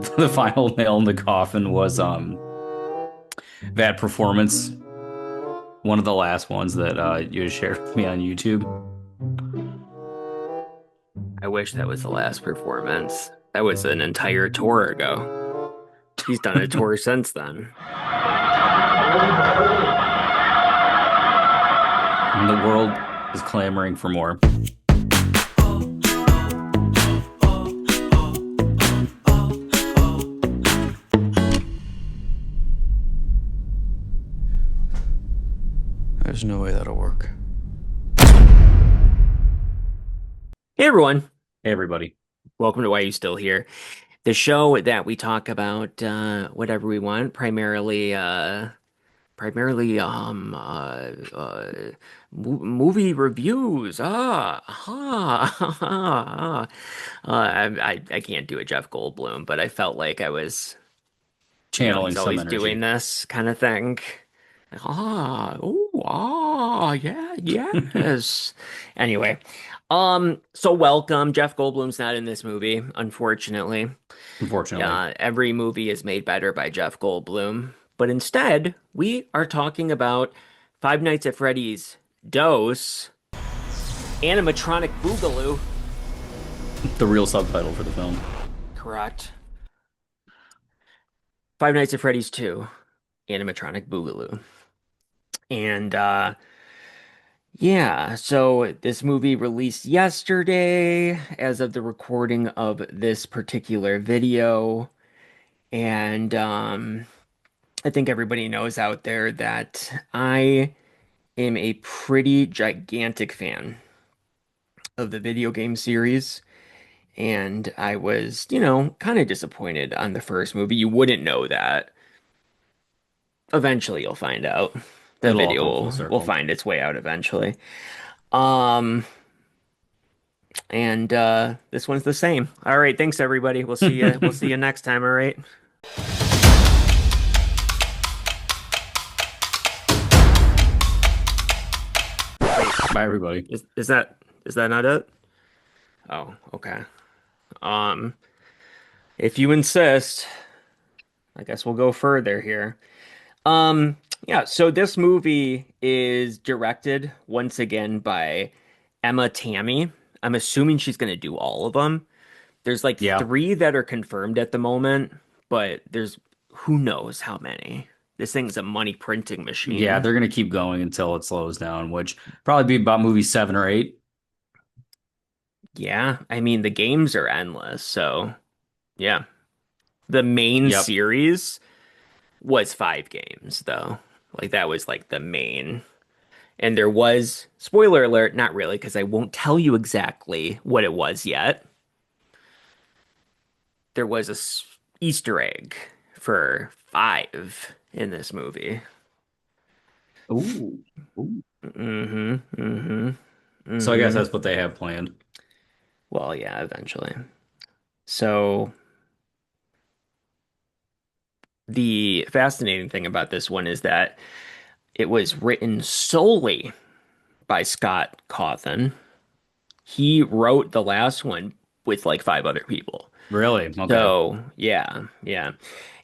the final nail in the coffin was that performance, one of the last ones that you shared with me on YouTube. I wish that was the last performance. That was an entire tour ago. He's done a tour since then. And the world is clamoring for more. There's no way that'll work. Hey everyone, Hey, everybody. welcome to Why You Still Here, the show that we talk about whatever we want, primarily movie reviews. I can't do a Jeff Goldblum, but I felt like I was, Channeling he's some always doing energy. this kind of thing. Yeah, yes. Anyway, so welcome. Jeff Goldblum's not in this movie, unfortunately. Unfortunately. Yeah, every movie is made better by Jeff Goldblum. But instead, we are talking about Five Nights at Freddy's Dose, Animatronic Boogaloo. The real subtitle for the film. Correct. Five Nights at Freddy's 2, Animatronic Boogaloo. And yeah, so this movie released yesterday as of the recording of this particular video. And I think everybody knows out there that I am a pretty gigantic fan of the video game series. And I was, kind of disappointed on the first movie. You wouldn't know that. Eventually you'll find out. The It'll all video come full will circle. find its way out eventually. Um, and this one's the same. All right, thanks everybody. We'll see you. We'll see you next time, all right? Wait, Bye, everybody. is that not it? Oh, okay. Um, if you insist, I guess we'll go further here. Um, yeah, so this movie is directed once again by Emma Tammy. I'm assuming she's going to do all of them. There's like Yeah. three that are confirmed at the moment, but there's who knows how many. This thing's a money printing Yeah, machine. they're gonna keep going until it slows down, which probably be about movie 7 or 8. Yeah, I mean the games are endless, so yeah. The main Yep. series was 5 games though. Like that was like the main. And there was, spoiler alert, not really, because I won't tell you exactly what it was yet. There was a Easter egg for 5 in this movie. Ooh. Ooh. Mm-hmm. Mm-hmm. So I guess Mm-hmm. that's what they have planned. Well, yeah, eventually. So the fascinating thing about this one is that it was written solely by Scott Cawthon. He wrote the last one with like 5 other people. Really? Okay. So, yeah, yeah.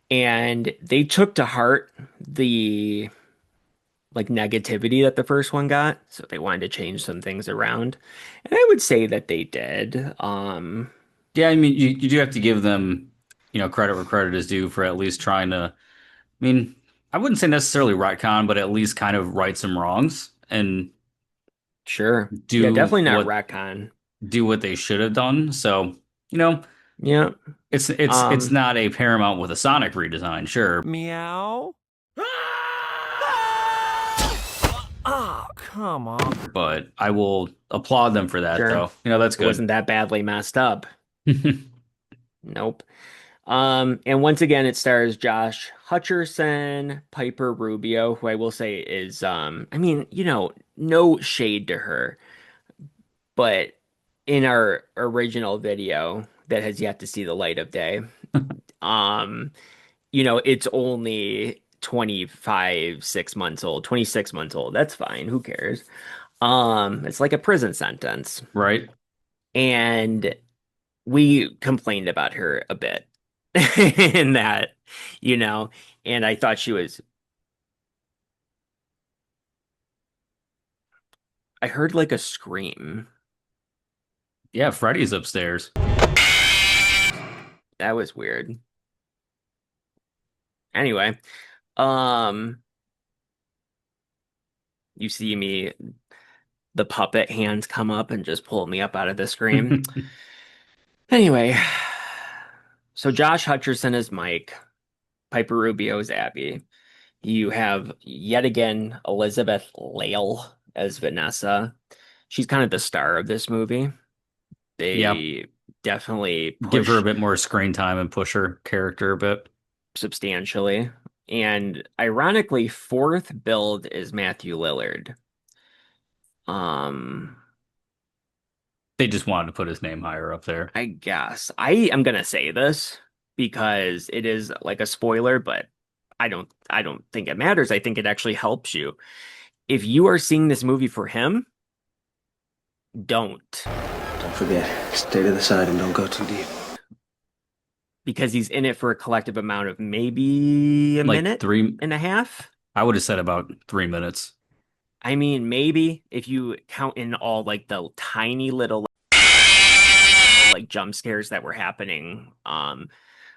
And they took to heart the like negativity that the first one got, so they wanted to change some things around. And I would say that they did. Yeah, I mean, you do have to give them, credit where credit is due for at least trying to. I mean, I wouldn't say necessarily retcon, but at least kind of right some wrongs and Sure. Yeah, do definitely not what retcon. they should have done. So, you know, Yeah. it's Um, not a Paramount with a Sonic redesign, sure, Meow. Oh, come on. but I will applaud them for that, sure. though. That's It good. wasn't that badly messed up. Nope. And once again, it stars Josh Hutcherson, Piper Rubio, who I will say is, I mean, no shade to her, but in our original video that has yet to see the light of day, um, it's only 6 months old, 26 months old. That's fine. Who cares? It's like a prison sentence. Right? And we complained about her a bit in that, you know, and I thought she was, I heard like a scream. Yeah, Freddy's upstairs. That was weird. Anyway, um, you see me, the puppet hands come up and just pull me up out of the scream. Anyway, so Josh Hutcherson is Mike, Piper Rubio is Abby. You have yet again Elizabeth Lail as Vanessa. She's kind of the star of this movie. Yep. They definitely Give her a push bit more screen time and push her character a bit. substantially. And ironically, fourth build is Matthew Lillard. Um, They just wanted to put his name higher up there. I guess I am gonna say this because it is like a spoiler, but I don't think it matters. I think it actually helps you. If you are seeing this movie for him, don't. Don't forget, stay to the side and don't go too deep. Because he's in it for a collective amount of maybe a Like minute three, and a half. I would have said about 3 minutes. I mean, maybe if you count in all like the tiny little like jump scares that were happening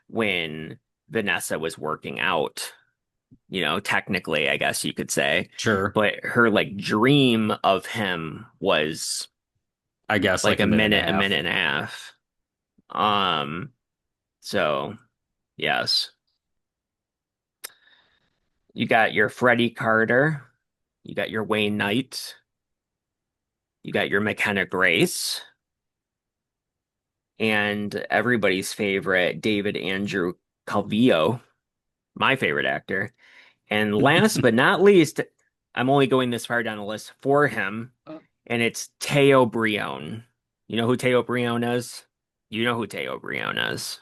when Vanessa was working out, technically, I guess you could say. Sure. But her like dream of him was I guess like like a minute and a a half. minute and a half. Um, so yes. You got your Freddie Carter, you got your Wayne Knight, you got your McKenna Grace, and everybody's favorite David Andrew Calvillo, my favorite actor. And last but not least, I'm only going this far down the list for him, and it's Teo Brione. You know who Teo Brione is? You know who Teo Brione is.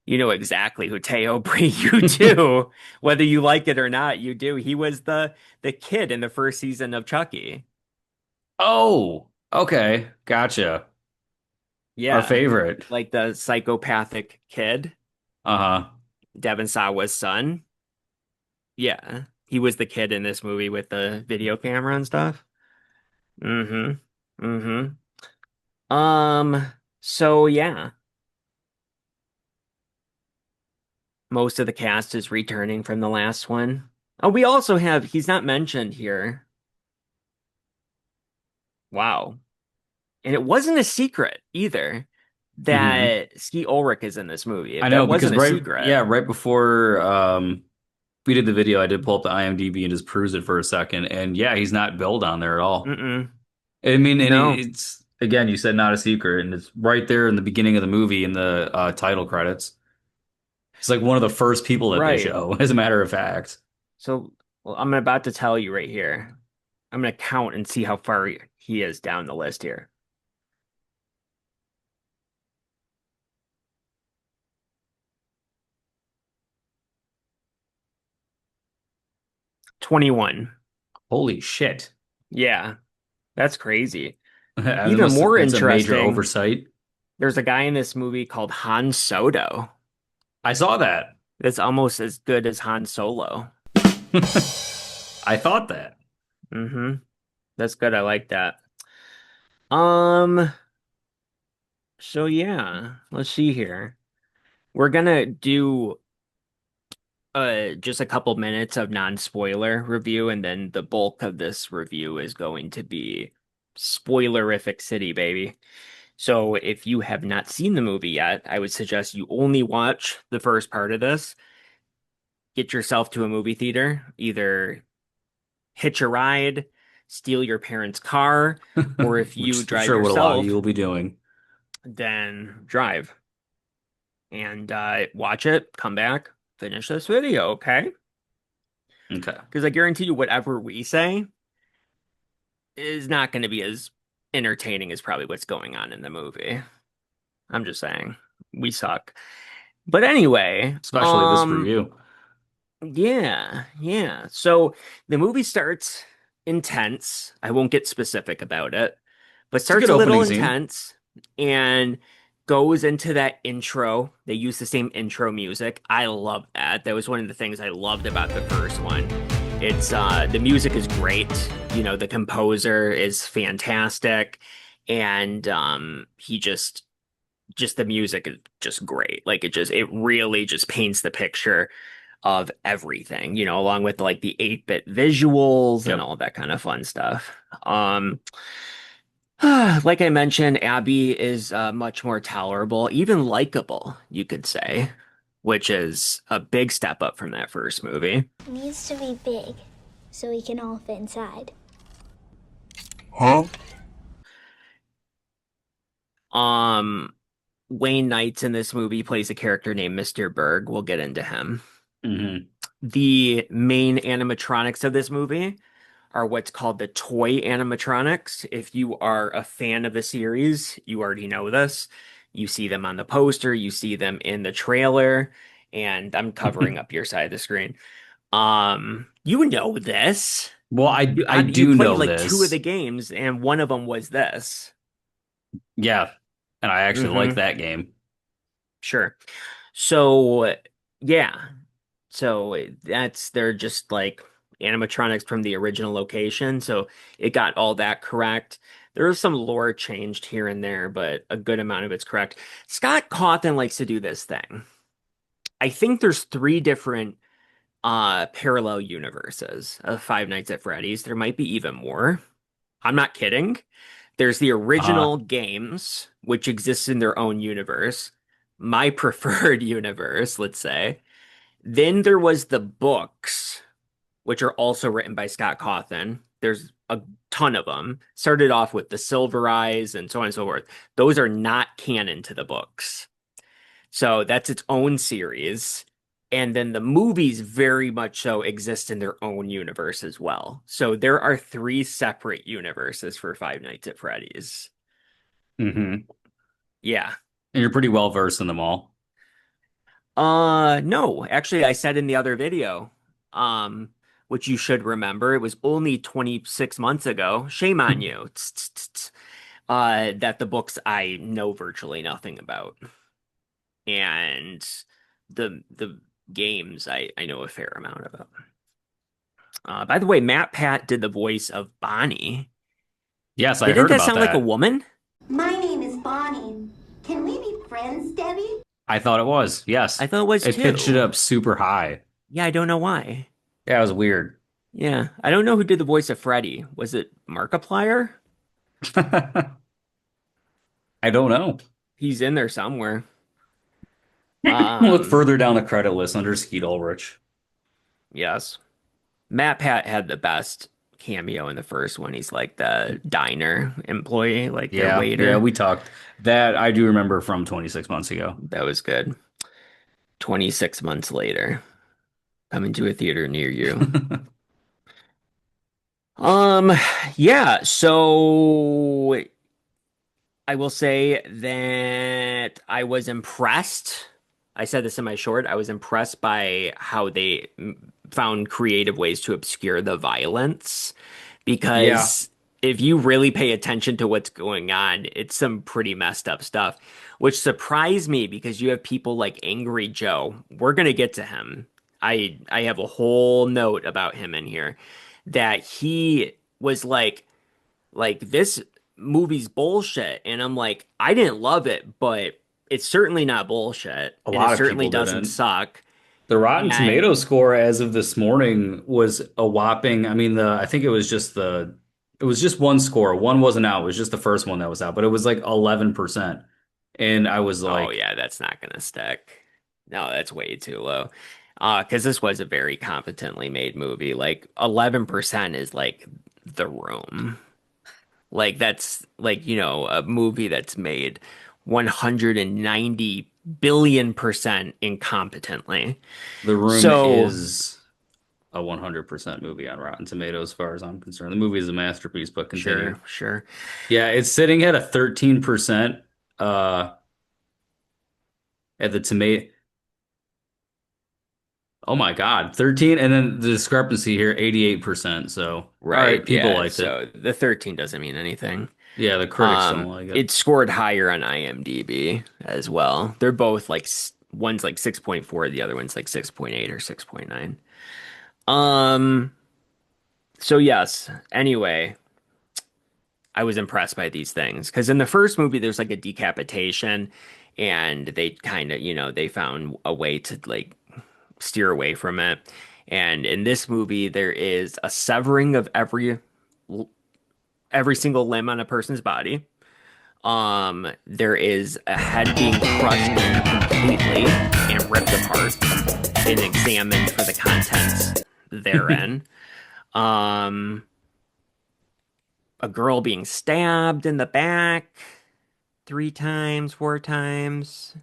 You know exactly who Teo Bree. You do, whether you like it or not. You do. He was the kid in the first season of Chucky. Oh, okay. Gotcha. Our Yeah, favorite. like the psychopathic kid, Uh-huh. Devon Sawa's son. Yeah, he was the kid in this movie with the video camera and stuff. Mm-hmm. Mm-hmm. So yeah, most of the cast is returning from the last one. Oh, we also have, he's not mentioned here. Wow. And it wasn't a secret either Hmm. that Ski Ulrich is in this movie. I know That because wasn't a right, secret. yeah, right before we did the video, I did pull up the IMDb and just peruse it for a second, and yeah, he's not billed on there at all. Mm-mm. I mean, and No. it's again, you said not a secret, and it's right there in the beginning of the movie in the title credits. He's like one of the first people that they Right. show, as a matter of fact. So, well, I'm about to tell you right here. I'm going to count and see how far he is down the list here. 21. Holy shit! Yeah, that's crazy. It Even more it's a major interesting, oversight. there's a guy in this movie called Han Soto I saw that. that's almost as good as Han Solo. I thought that. Mm-hmm. That's good. I like that. Um, so yeah, let's see here. We're gonna do just a couple minutes of non-spoiler review, and then the bulk of this review is going to be spoilerific city, baby. So if you have not seen the movie yet, I would suggest you only watch the first part of this. Get yourself to a movie theater, either hitch a ride, steal your parents' car, or if you Which I'm drive sure what a lot of you yourself, will be doing. then drive and watch it, come back, finish this video, okay? Okay. Because I guarantee you, whatever we say is not going to be as entertaining as probably what's going on in the movie. I'm just saying, we suck. But anyway, Especially this review. yeah, yeah. So the movie starts intense. I won't get specific about it, but It's a good starts a little opening scene. intense. And goes into that intro. They use the same intro music. I love that. That was one of the things I loved about the first one. It's the music is great. The composer is fantastic, and he just the music is just great. Like it really just paints the picture of everything, along with like the 8-bit visuals and Yep. all that kind of fun stuff. Like I mentioned, Abby is much more tolerable, even likable, you could say, which is a big step up from that first movie. It needs to be big so we can all fit inside. Huh? Um, Wayne Knights in this movie plays a character named Mr. Berg. We'll get into him. Hmm. The main animatronics of this movie are what's called the toy animatronics. If you are a fan of the series, you already know this. You see them on the poster, you see them in the trailer, and I'm covering up your side of the screen. You know this. Well, I You do played know like two of the this. games, and one of them was this. Yeah, and I actually like Hmm. that game. Sure. So, yeah. So they're just like animatronics from the original location. So it got all that correct. There was some lore changed here and there, but a good amount of it's correct. Scott Cawthon likes to do this thing. I think there's three different parallel universes of Five Nights at Freddy's. There might be even more. I'm not kidding. There's the Uh, original games, which exist in their own universe. My preferred universe, let's say. Then there was the books, which are also written by Scott Cawthon. There's a ton of them. Started off with the Silver Eyes and so on and so forth. Those are not canon to the books. So that's its own series. And then the movies very much so exist in their own universe as well. So there are three separate universes for Five Nights at Freddy's. hmm. Yeah. And you're pretty well versed in them all. No, actually I said in the other video, um, which you should remember, it was only 26 months ago. Shame on you. Tss, tss, tss, tss. That the books I know virtually nothing about. And the games I know a fair amount about. By the way, Matt Pat did the voice of Bonnie. Yes, I Didn't heard that about sound like a that. woman? My name is Bonnie. Can we be friends, Debbie? I thought it was. Yes. I thought it was It pitched it too. up super high. Yeah, I don't know why. Yeah, it was weird. Yeah, I don't know who did the voice of Freddy. Was it Markiplier? I don't know. He's in there somewhere. Look Um, further down the credit list under Skeet Ulrich. yes. Matt Pat had the best cameo in the first one. He's like the diner employee, like their Yeah, yeah, waiter. we talked. That I do remember from 26 months ago. That was good. 26 months later, coming to a theater near you. Um, yeah, so I will say that I was impressed. I said this in my short. I was impressed by how they found creative ways to obscure the violence Yeah, because if you really pay attention to what's going on, it's some pretty messed up stuff, which surprised me because you have people like Angry Joe. We're gonna get to him. I have a whole note about him in here that he was like this movie's bullshit. And I'm like, I didn't love it, but it's certainly not bullshit. a And it lot of certainly people doesn't didn't. suck. The Rotten And Tomato score as of this morning was a whopping, I mean, I think it was just one score. One wasn't out. It was just the first one that was out, but it was like 11%. And I was oh like, yeah, that's not gonna stick. No, that's way too low. Because this was a very competently made movie. Like 11% is like The Room. Like that's like, a movie that's made 190 billion% incompetently. The Room So is a 100% movie on Rotten Tomatoes, as far as I'm concerned. The movie is a masterpiece, but continue. sure, sure. Yeah, it's sitting at a 13% uh at the tomato. Oh my God, 13, and then the discrepancy here, 88%. So, all right, Right, people yeah. liked it. So the 13 doesn't mean anything. Yeah, the critics don't like it. It scored higher on IMDb as well. They're both like one's like 6.4, the other one's like 6.8 or 6.9. Um, so yes, anyway, I was impressed by these things because in the first movie there's like a decapitation and they kind of, they found a way to like steer away from it. And in this movie there is a severing of every single limb on a person's body. There is a head being crushed completely and ripped apart and examined for the contents therein. Um, a girl being stabbed in the back 3 times, 4 times,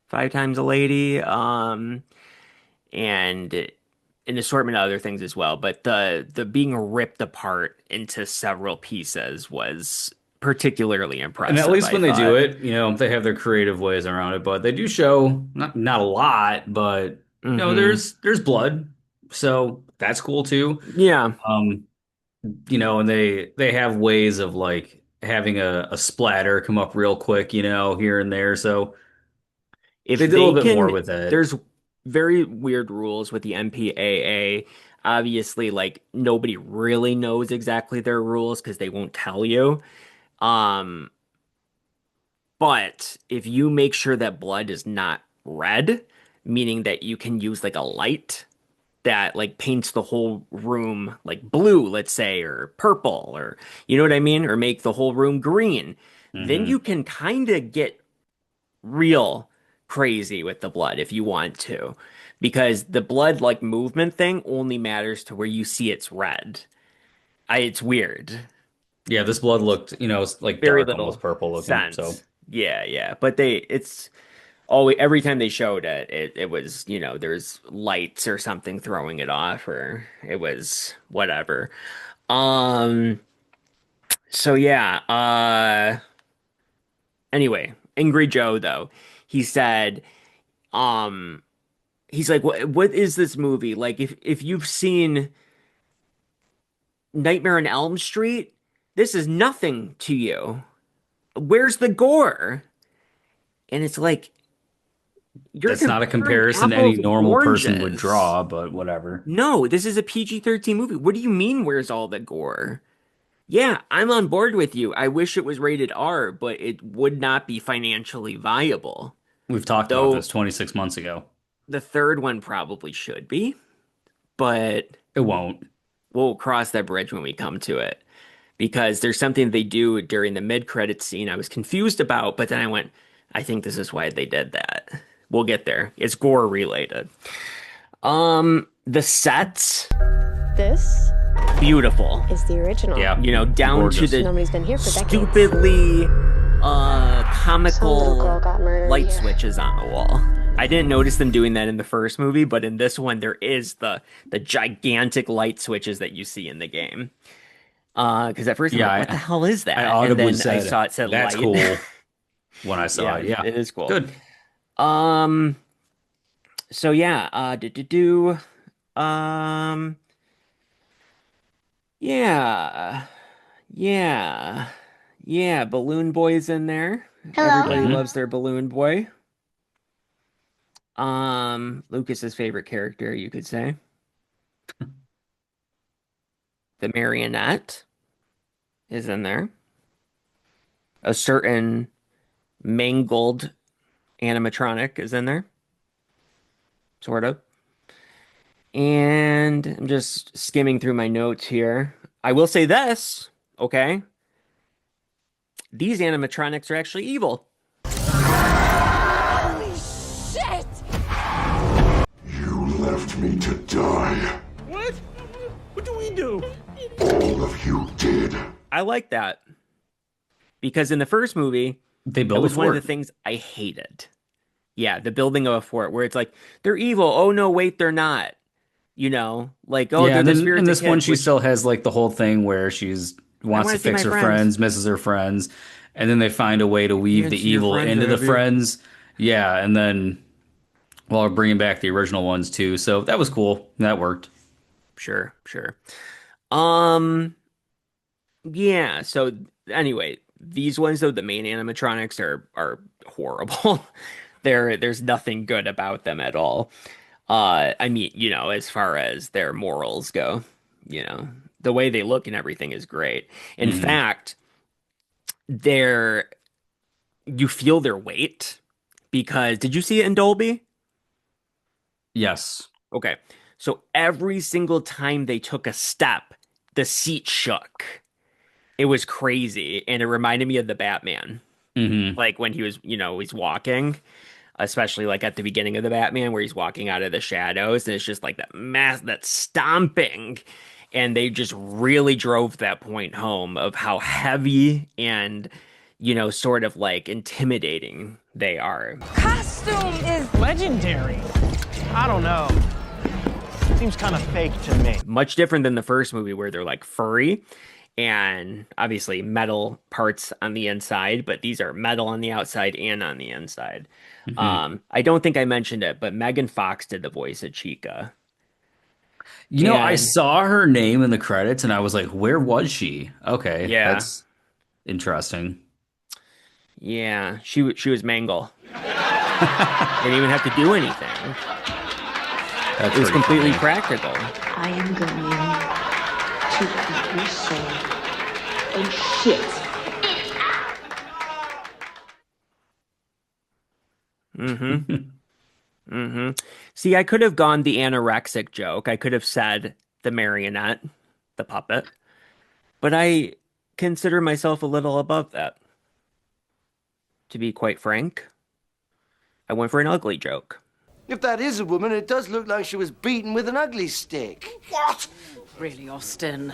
5 times a lady. And an assortment of other things as well. But the being ripped apart into several pieces was particularly And at impressive, least I when they do thought. it, they have their creative ways around it, but they do show not a lot, but Hmm. there's blood. So that's cool too. Yeah. Um, and they have ways of like having a splatter come up real quick, here and there. So If they did a little they bit more can, with it. there's very weird rules with the MPAA. Obviously, like nobody really knows exactly their rules because they won't tell you. Um, but if you make sure that blood is not red, meaning that you can use like a light that like paints the whole room like blue, let's say, or purple, or you know what I mean, or make the whole room green, then Hmm. you can kind of get real crazy with the blood if you want to, because the blood like movement thing only matters to where you see it's red. It's weird. Yeah, this blood looked, it's like Very dark, almost little purple looking. So sense. Yeah, yeah. But it's always every time they showed it, it was, there's lights or something throwing it off, or it was whatever. Um, so yeah, anyway, Angry Joe though, he said, um, he's like, what is this movie? Like if you've seen Nightmare on Elm Street, this is nothing to you. Where's the gore? And it's like you're that's not a comparing comparison any apples and normal person would oranges. draw, but whatever. No, this is a PG-13 movie. What do you mean, where's all the gore? Yeah, I'm on board with you. I wish it was rated R, but it would not be financially viable. We've talked about Though this 26 months ago. the third one probably should be, but It won't. we'll cross that bridge when we come to it. Because there's something they do during the mid-credits scene I was confused about, but then I went, I think this is why they did that. We'll get there. It's gore related. The sets, This beautiful. is the original. Yeah, Down to gorgeous. the Nobody's been here for decades. stupidly Some little girl comical got murdered light here. switches on the wall. I didn't notice them doing that in the first movie, but in this one there is the gigantic light switches that you see in the game. Because at first I'm Yeah, like, what the hell is I that? And audibly then I said, saw it said "That's light. cool" when I saw Yeah, it. Yeah, it is cool. good. Um, so yeah, um, yeah, yeah, yeah, Balloon Boy's in there. Hello. Everybody Hmm. loves their Balloon Boy. Lucas's favorite character, you could say. The marionette is in there. A certain mangled animatronic is in there, sort of. And I'm just skimming through my notes here. I will say this, okay? These animatronics are actually evil. You left me to die. What? What do we do? All of you did. I like that because in the first movie, They that built a was one of the fort. things I hated. Yeah, the building of a fort where it's like they're evil. Oh no, wait, they're not. Like oh, Yeah, they're and the then in spirits of this one, kids, she which still has like the whole thing where she's I wants want to to see fix my her friends. friends, misses her friends, and then they find a way to You weave haven't the seen your evil friends, into the have you? friends. Yeah, and then while bringing back the original ones too. So that was cool. That worked. Sure, sure. Um, yeah, so anyway, these ones though, the main animatronics are horrible. There's nothing good about them at all. I mean, as far as their morals go, you know, the way they look and everything is great. In Hmm. fact, they're you feel their weight because did you see it in Dolby? Yes. Okay. So every single time they took a step, the seat shook. It was crazy, and it reminded me of the Batman. Hmm. Like when he's walking, especially like at the beginning of the Batman where he's walking out of the shadows, and it's just like that stomping. And they just really drove that point home of how heavy and, sort of like intimidating they are. Costume is legendary. I don't know. Seems kind of fake to me. Much different than the first movie where they're like furry and obviously metal parts on the inside, but these are metal on the outside and on the inside. Hmm. I don't think I mentioned it, but Megan Fox did the voice of Chica. I And saw her name in the credits and I was like, where was she? Okay, yeah, that's interesting. yeah, she was Mangle. Didn't even have to do anything. That's It was pretty completely funny. practical. I am going to eat your soul and shit. Mm-hmm. Mm-hmm. See, I could have gone the anorexic joke. I could have said the marionette, the puppet, but I consider myself a little above that, to be quite frank. I went for an ugly joke. If that is a woman, it does look like she was beaten with an ugly stick. What? Really, Austin?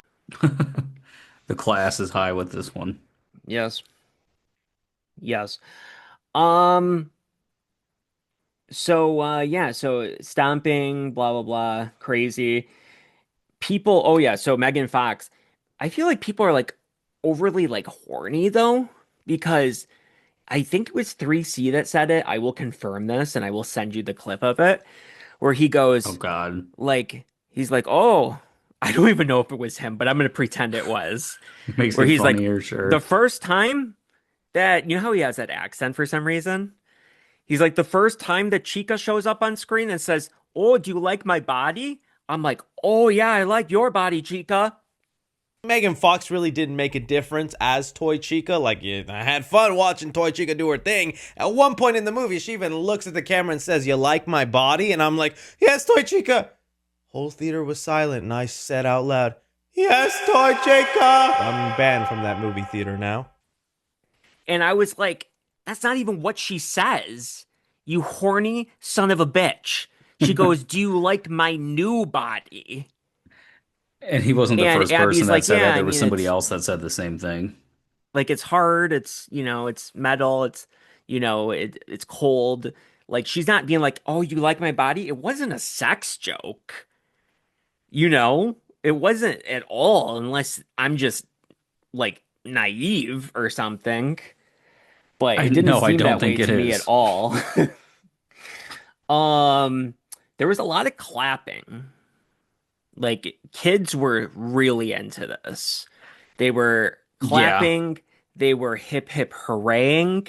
The class is high with this one. Yes. Yes. Um, so stomping, blah blah blah, crazy. People, oh yeah, so Megan Fox. I feel like people are like overly like horny though, because I think it was 3C that said it. I will confirm this and I will send you the clip of it where he Oh goes God. like he's like, "Oh, I don't even know if it was him, but I'm gonna pretend it was." Makes Where it he's like, funnier, "The sure. first time that how he has that accent for some reason?" He's like, "The first time that Chica shows up on screen and says, 'Oh, do you like my body?' I'm like, 'Oh yeah, I like your body, Chica.'" Megan Fox really did make a difference as Toy Chica. Like, yeah, I had fun watching Toy Chica do her thing. At one point in the movie, she even looks at the camera and says, "You like my body?" And I'm like, "Yes, Toy Chica." Whole theater was silent, and I said out loud, "Yes, Toy Chica." I'm banned from that movie theater now. And I was like, "That's not even what she says. You horny son of a bitch." She goes, "Do you like my new body?" And he wasn't the And first person Abby's that like, said "Yeah, that. I There was mean, somebody it's else that said the same thing. like it's hard, it's it's metal, it's cold." Like she's not being like, "Oh, you like my body?" It wasn't a sex joke. It wasn't at all, unless I'm just like naive or something. But I it didn't no, I seem don't that way think it to me at is. all. Um, there was a lot of clapping. Like kids were really into this. They were Yeah. clapping, they were hip hip hooraying.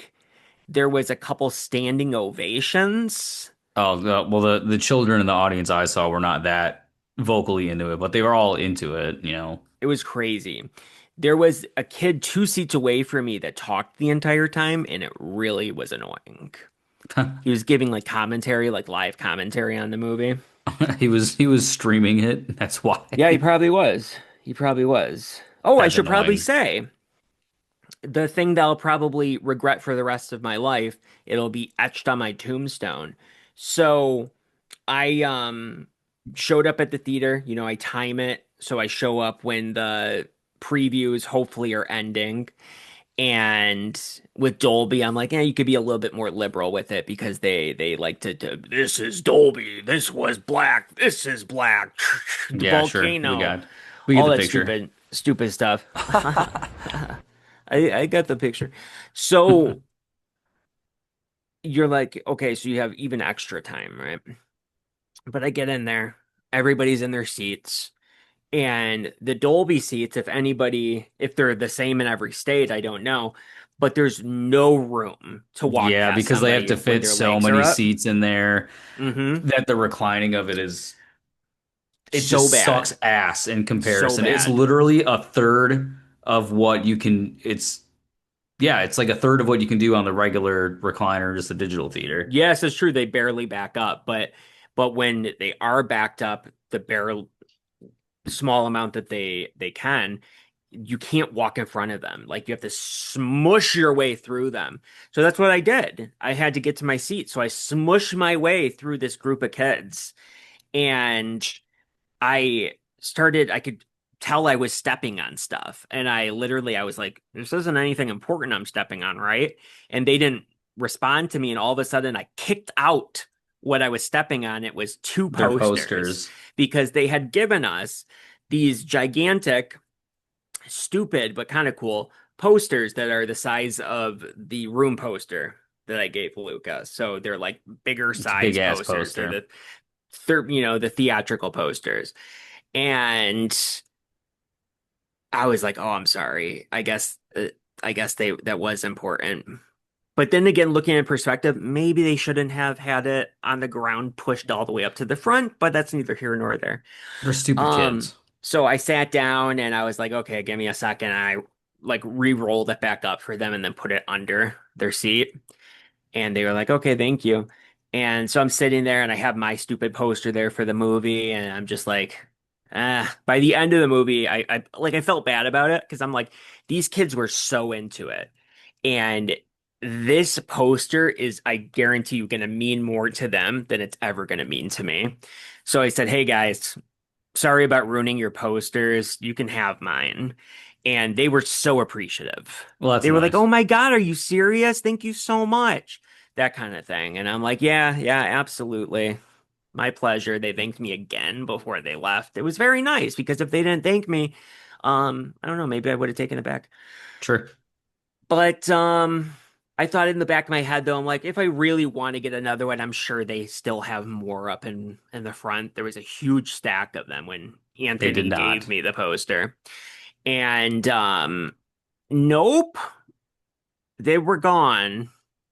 There was a couple standing ovations. Oh, well, the children in the audience I saw were not that vocally into it, but they were all into it. It was crazy. There was a kid 2 seats away from me that talked the entire time, and it really was annoying. He was giving like commentary, like live commentary on the movie. He was streaming it. That's why. Yeah, he probably was. He probably was. Oh, I That's should probably annoying. say the thing that I'll probably regret for the rest of my life, it'll be etched on my tombstone. So I showed up at the theater, I time it so I show up when the previews hopefully are ending. And with Dolby, I'm like, yeah, you could be a little bit more liberal with it because they like to this is Dolby, this was black, this is black, the Yeah, sure. We volcano, got we get all the that picture. stupid stuff. I got the picture. So you're like, okay, so you have even extra time, right? But I get in there, everybody's in their seats. And the Dolby seats, if they're the same in every state, I don't know, but there's no room to walk Yeah, past because they have somebody to when fit their so legs are many up. seats in there Hmm. that the reclining of it is it So just sucks bad. ass in So comparison. It's bad. literally a third of what you can it's yeah, it's like a third of what you can do on the regular recliner, just a digital theater. Yes, it's true. They barely back up, but when they are backed up, the barrel small amount that they can, you can't walk in front of them. Like you have to smush your way through them. So that's what I did. I had to get to my seat. So I smushed my way through this group of kids and I could tell I was stepping on stuff. And I was like, this isn't anything important I'm stepping on, right? And they didn't respond to me. And all of a sudden I kicked out what I was stepping on. It was two Their posters posters. because they had given us these gigantic, stupid, but kind of cool posters that are the size of the room poster that I gave Lucas. So they're like bigger It's a big size ass posters. They're poster. the the theatrical posters. And I was like, "Oh, I'm sorry. I guess they that was important." But then again, looking in perspective, maybe they shouldn't have had it on the ground pushed all the way up to the front, but that's neither here nor there. They're stupid Um, kids. so I sat down and I was like, "Okay, give me a second." I like re-rolled it back up for them and then put it under their seat. And they were like, "Okay, thank you." And so I'm sitting there and I have my stupid poster there for the movie, and I'm just like, by the end of the movie, I felt bad about it because I'm like, these kids were so into it. And this poster is, I guarantee you, going to mean more to them than it's ever going to mean to me. So I said, "Hey guys, sorry about ruining your posters. You can have mine." And they were so appreciative. Well, that's They were like, nice. "Oh my God, are you serious? Thank you so much." That kind of thing. And I'm like, "Yeah, yeah, absolutely. My pleasure." They thanked me again before they left. It was very nice because if they didn't thank me, I don't know, maybe I would have taken it back. Sure. But I thought in the back of my head though, I'm like, if I really want to get another one, I'm sure they still have more up in the front. There was a huge stack of them when They did Anthony gave not. me the poster. And nope, they were gone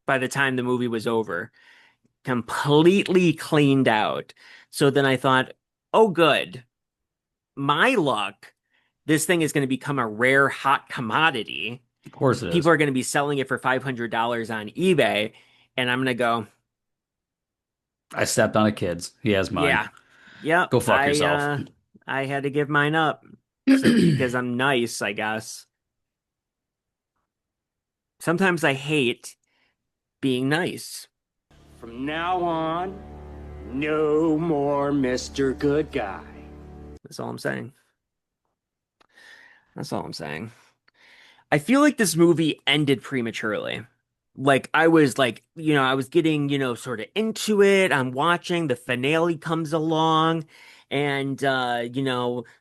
by the time the movie was over, completely cleaned out. So then I thought, oh, good. My luck, this thing is going to become a rare hot commodity. Of course it People is. are going to be selling it for $500 on eBay. And I'm going to go, I stepped on a kid's. He has mine. yeah, yep, Go fuck yourself. I had to give mine up. So because I'm nice, I guess. Sometimes I hate being nice. From now on, no more Mr. Good Guy. That's all I'm saying. That's all I'm saying. I feel like this movie ended prematurely. Like I was like, I was getting, sort of into it. I'm watching, the finale comes along and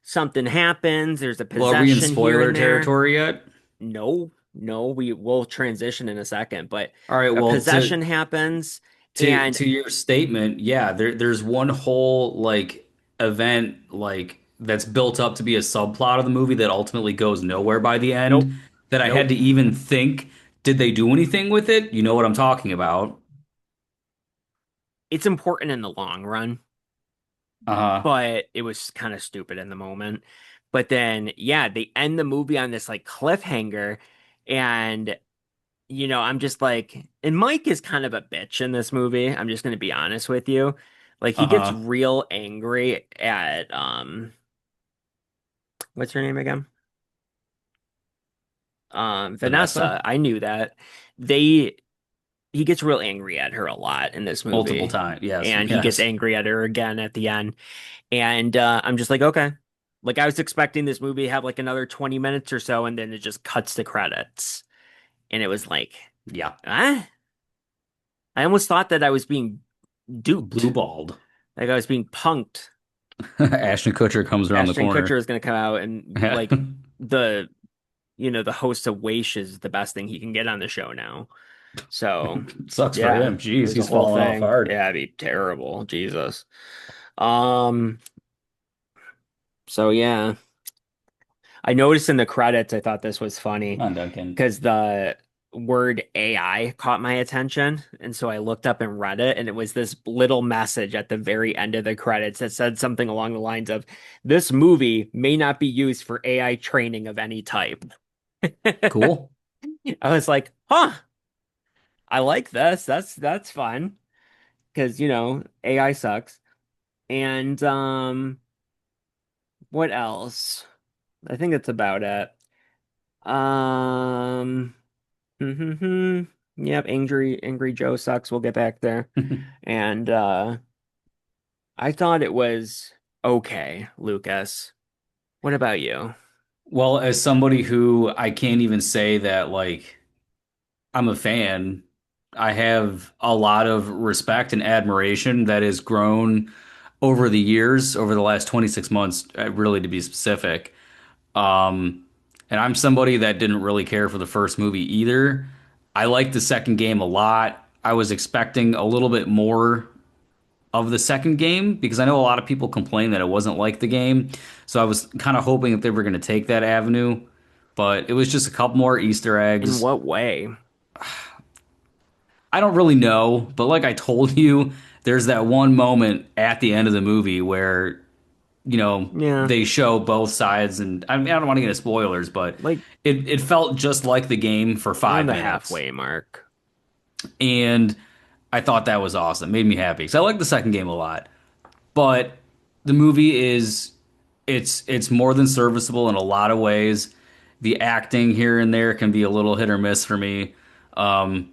something happens. There's a Well, are we in possession here spoiler and there. territory yet? No, no, we will transition in a second, but All right, a well, possession happens to and to your statement, yeah, there's one whole like event like that's built up to be a subplot of the movie that ultimately goes nowhere by the end nope, that I had nope. to even think, did they do anything with it? You know what I'm talking about. It's important in the long run, Uh-huh. but it was kind of stupid in the moment. But then, yeah, they end the movie on this like cliffhanger, and I'm just like, and Mike is kind of a bitch in this movie. I'm just gonna be honest with you. Like he gets Uh-huh. real angry at what's her name again? Vanessa Vanessa. I knew that. They He gets real angry at her a lot in this multiple movie. times. Yes, And he gets yes. angry at her again at the end. And I'm just like, okay. Like I was expecting this movie to have like another 20 minutes or so, and then it just cuts to credits. And it was like, Yeah. ah. I almost thought that I was being Blue duped. balled. Like I was being punked. Ashton Kutcher comes around the Ashton Kutcher corner. is gonna come out and Yeah. like the the host of Waish is the best thing he can get on the show now. So Sucks for yeah, him. Jeez, there's a he's whole falling off thing. hard. Yeah, it'd be terrible. Jesus. Um, So yeah, I noticed in the credits, I thought this was funny Come on, Duncan. because the word AI caught my attention. And so I looked up and read it, and it was this little message at the very end of the credits that said something along the lines of, "This movie may not be used for AI training of any type." Cool. I was like, huh, I like this. That's fun because, AI sucks. And what else? I think that's about it. Um, yep, Angry Joe sucks. We'll get back there. And I thought it was okay, Lucas. What about you? Well, as somebody who I can't even say that like I'm a fan, I have a lot of respect and admiration that has grown over the years, over the last 26 months, really to be specific. Um, and I'm somebody that didn't really care for the first movie either. I liked the second game a lot. I was expecting a little bit more of the second game because I know a lot of people complain that it wasn't like the game. So I was kind of hoping that they were going to take that avenue, but it was just a couple more Easter In eggs. what way? I don't really know, but like I told you, there's that one moment at the end of the movie where, Yeah, they show both sides, and I mean, I don't want to get into spoilers, but like it felt just like the game for around five the minutes. halfway mark. And I thought that was awesome. Made me happy because I like the second game a lot. But the movie is it's more than serviceable in a lot of ways. The acting here and there can be a little hit or miss for me. Um,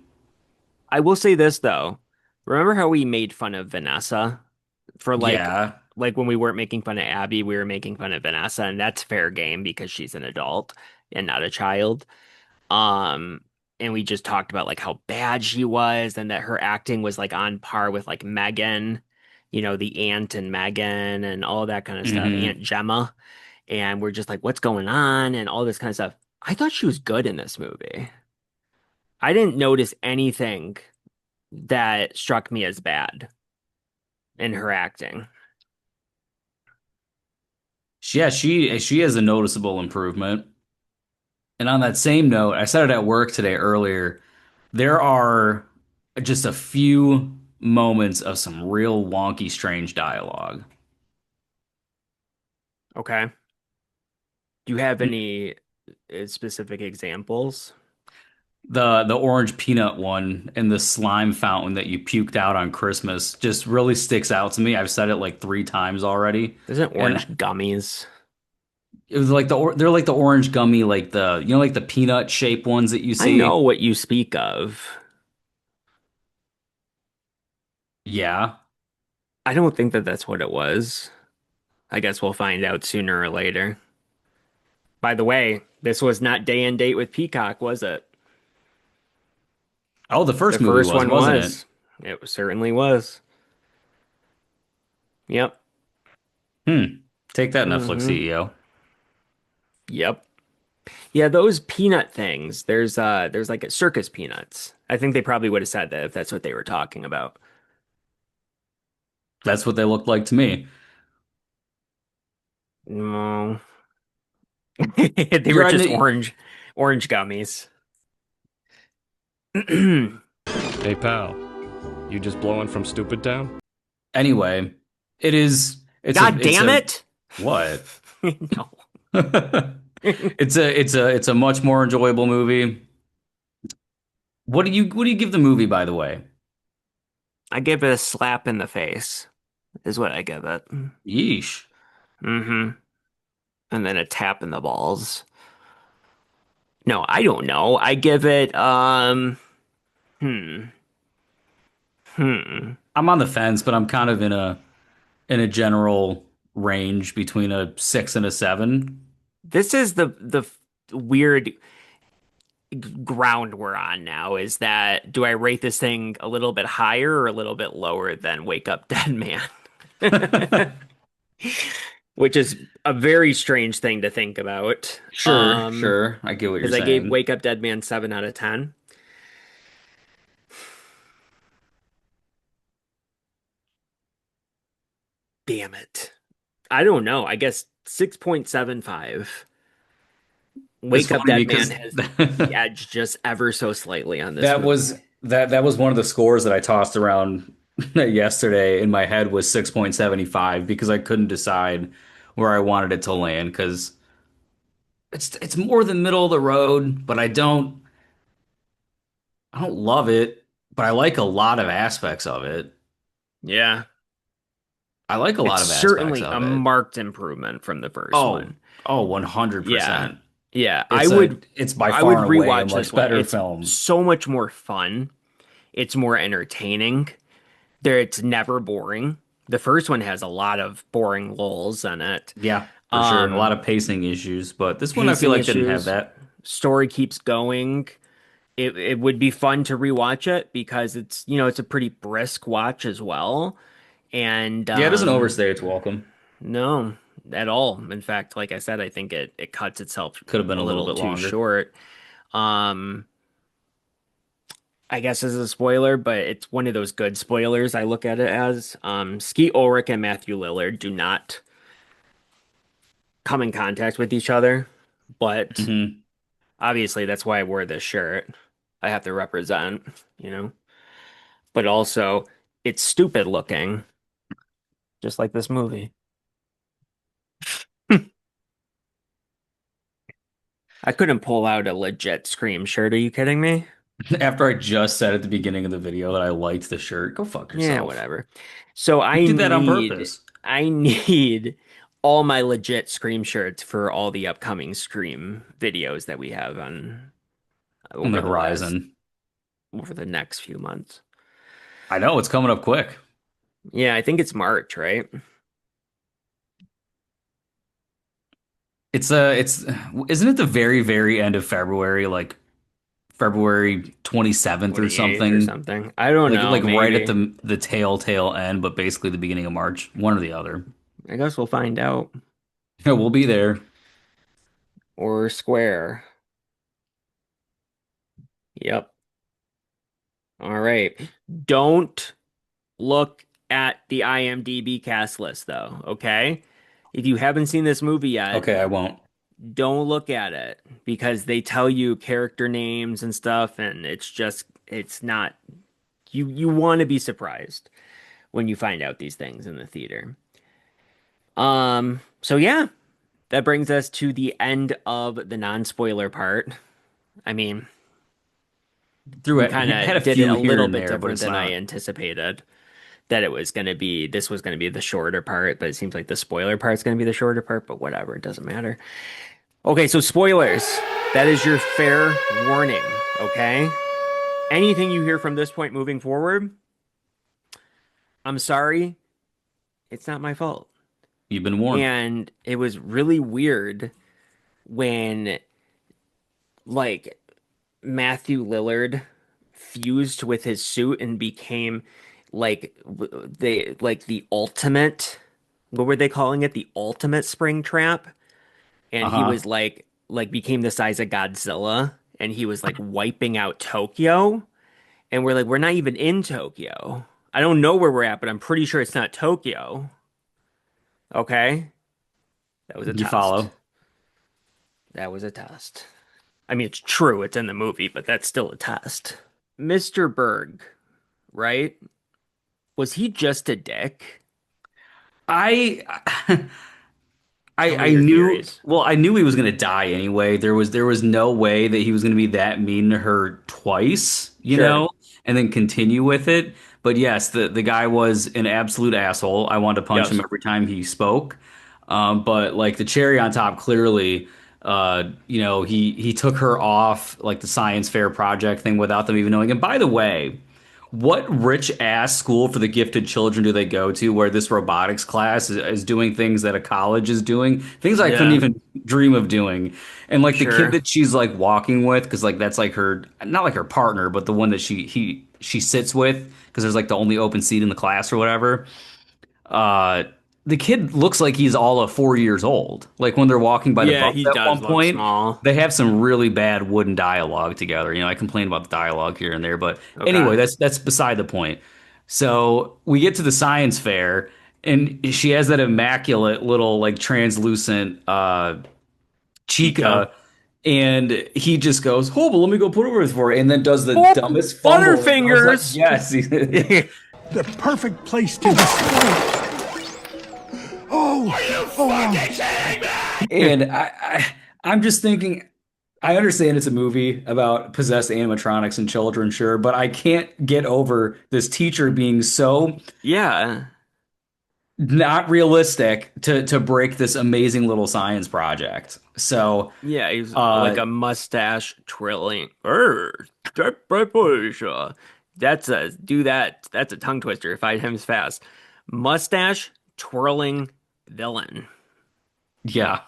I will say this though. Remember how we made fun of Vanessa for yeah, like when we weren't making fun of Abby, we were making fun of Vanessa, and that's fair game because she's an adult and not a child. Um, and we just talked about like how bad she was and that her acting was like on par with like Megan, the aunt and Megan and all that kind of stuff, hmm. Aunt Gemma. And we're just like, what's going on? And all this kind of stuff. I thought she was good in this movie. I didn't notice anything that struck me as bad in her acting. Yeah, she has a noticeable improvement. And on that same note, I said it at work today earlier. There are just a few moments of some real wonky, strange dialogue. Okay. Do you have any specific examples? The orange peanut one and the slime fountain that you puked out on Christmas just really sticks out to me. I've said it like three times already. Isn't And orange gummies? it was like they're like the orange gummy, like like the peanut shaped ones that you I know see. what you speak of. Yeah. I don't think that that's what it was. I guess we'll find out sooner or later. By the way, this was not day and date with Peacock, was it? Oh, the The first movie first was, one wasn't it? was. It certainly was. Yep. Take that, Netflix Hmm. CEO. Yep. Yeah, those peanut things. There's like a circus peanuts. I think they probably would have said that if that's what they were talking about. That's what they looked like to me. No. They were You're just right. orange gummies. Hey pal, you just blowing from Stupid Town? Anyway, it is. God It's damn a it. what? No. It's a much more enjoyable movie. What do you give the movie, by the way? I give it a slap in the face, is what I give it. Yeesh. Hmm. And then a tap in the balls. No, I don't know. I give it hmm. Hmm. I'm on the fence, but I'm kind of in a general range between a 6 and a 7. This is the weird ground we're on now is that do I rate this thing a little bit higher or a little bit lower than Wake Up Dead Man? Which is a very strange thing to think about. Sure, sure. I get what you're Because I gave saying. Wake Up Dead Man 7 out of 10. Damn it. I don't know. I guess 6.75. It's Wake Up funny Dead Man because has the edge just ever so slightly on this that movie. was that was one of the scores that I tossed around yesterday in my head was 6.75 because I couldn't decide where I wanted it to land because it's more than middle of the road, but I don't love it, but I like a lot of aspects of it. Yeah. I like a It's lot of aspects certainly a of it. marked improvement from the first Oh, one. oh, Yeah. 100%. Yeah. It's by I would far and away a rewatch this much one. better It's film. so much more fun. It's more entertaining. It's never boring. The first one has a lot of boring lulls in it. Yeah, for sure. A lot Um, of pacing issues, but this one I feel Pacing like didn't have issues, that. story keeps going. It would be fun to rewatch it because it's a pretty brisk watch as well. And Yeah, it doesn't overstay its welcome. no, at all. In fact, like I said, I think it cuts itself Could have been a a little little bit too longer. short. Um, I guess as a spoiler, but it's one of those good spoilers I look at it as. Skeet Ulrich and Matthew Lillard do not come in contact with each other, but Hmm. obviously that's why I wore this shirt. I have to represent, you know. But also, it's stupid looking, just like this movie. I couldn't pull out a legit Scream shirt. Are you kidding me? After I just said at the beginning of the video that I liked the shirt, go fuck Yeah, yourself. whatever. So You I did that on need purpose. I need all my legit Scream shirts for all the upcoming Scream videos that we have on On the over the last horizon. over the next few months. I know it's coming up quick. Yeah, I think it's March, right? It's isn't it the very, very end of February, like February 27th or 28th or something? something. I don't know, Like right at maybe. the tail end, but basically the beginning of March, one or the other. I guess we'll find out. Yeah, we'll be there. Or Square. Yep. All right. Don't look at the IMDb cast list though, okay? If you haven't seen this movie yet, Okay, I won't. don't look at it because they tell you character names and stuff and it's not you want to be surprised when you find out these things in the theater. So yeah, that brings us to the end of the non-spoiler part. I mean, Threw we it, kind had a of did it few a here little and bit there, but different it's than I not. anticipated. That this was going to be the shorter part, but it seems like the spoiler part's going to be the shorter part, but whatever, it doesn't matter. Okay, so spoilers. That is your fair warning, okay? Anything you hear from this point moving forward, I'm sorry, it's not my fault. You've been warned. And it was really weird when like Matthew Lillard fused with his suit and became the ultimate, what were they calling it? The ultimate spring trap. And he Uh-huh. was became the size of Godzilla and he was like wiping out Tokyo. And we're like, we're not even in Tokyo. I don't know where we're at, but I'm pretty sure it's not Tokyo. Okay. That was a You test. follow. That was a test. I mean, it's true, it's in the movie, but that's still a test. Mr. Berg, right? Was he just a dick? I Tell me I your knew theories. well, I knew he was gonna die anyway. There was no way that he was gonna be that mean to her twice, Sure. and then continue with it. But yes, the guy was an absolute asshole. I wanted to punch him Yes. every time he spoke. But like the cherry on top, clearly, he took her off like the science fair project thing without them even knowing. And by the way, what rich ass school for the gifted children do they go to where this robotics class is doing things that a college is doing? Things I couldn't Yeah. even dream of doing. And like the kid Sure. that she's like walking with, because like that's like her, not like her partner, but the one that she sits with, because there's like the only open seat in the class or whatever. Uh, the kid looks like he's all of 4 years old. Like when they're walking by the Yeah, bus he at does one look point, small. they have some really bad wooden dialogue together. I complain about the dialogue here and there, but Okay. anyway, that's beside the point. So we get to the science fair, and she has that immaculate little like translucent Chica. Chica, and he just goes, "Oh, but let me go put over this for you," and then does the Oh, dumbest fumble and goes like, Butterfingers. "Yes." The perfect place to display. Oh, are you fucking kidding me? And I'm just thinking, I understand it's a movie about possessed animatronics and children, sure, but I can't get over this teacher being so Yeah. not realistic to break this amazing little science project. So, Yeah, he's like uh, a mustache twirling. That's a do that. That's a tongue twister. 5 times fast. Mustache twirling villain. yeah,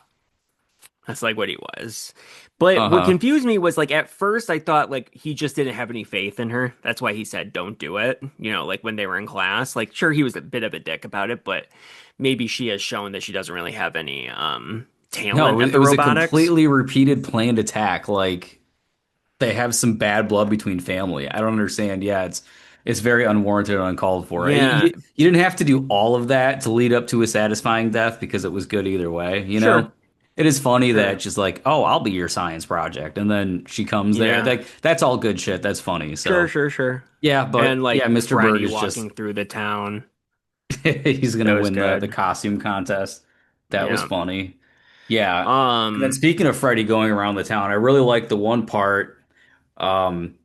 That's like what he was. But what uh-huh. confused me was like at first I thought like he just didn't have any faith in her. That's why he said don't do it. Like when they were in class. Like sure he was a bit of a dick about it, but maybe she has shown that she doesn't really have any No, talent at it the was a robotics. completely repeated planned attack. Like they have some bad blood between family. I don't understand. Yeah, it's very unwarranted and uncalled for. Yeah, You didn't have to do all of that to lead up to a satisfying death because it was good either way, you know? sure. It is funny that Sure. just like, oh, I'll be your science project, and then she comes there. Yeah. Like that's all good shit. That's funny. Sure, So sure, sure. yeah, And but yeah, like Mr. Berg Freddy is just walking through the town. he's That gonna was win the good. costume contest. That was Yeah. funny. Yeah. And then Um, speaking of Freddy going around the town, I really like the one part. Um,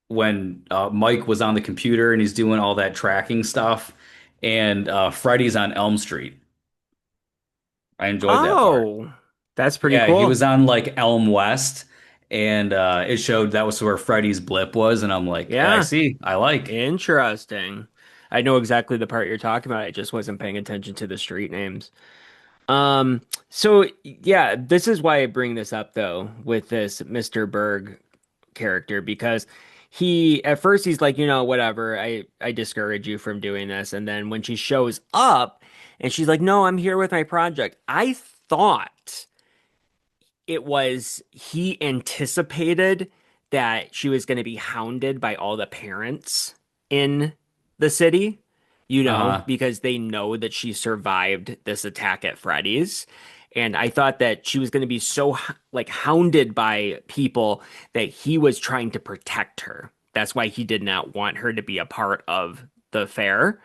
when Mike was on the computer and he's doing all that tracking stuff, and Freddy's on Elm Street. I enjoyed that part. oh, that's pretty Yeah, he cool. was on like Elm West, and it showed that was where Freddy's blip was, and I'm like, I Yeah. see, I like. Interesting. I know exactly the part you're talking about. I just wasn't paying attention to the street names. So yeah, this is why I bring this up though with this Mr. Berg character because he at first he's like, whatever, I discourage you from doing this. And then when she shows up and she's like, no, I'm here with my project. I thought it was he anticipated that she was going to be hounded by all the parents in the city, Uh, because they know that she survived this attack at Freddy's. And I thought that she was going to be so like hounded by people that he was trying to protect her. That's why he did not want her to be a part of the fair.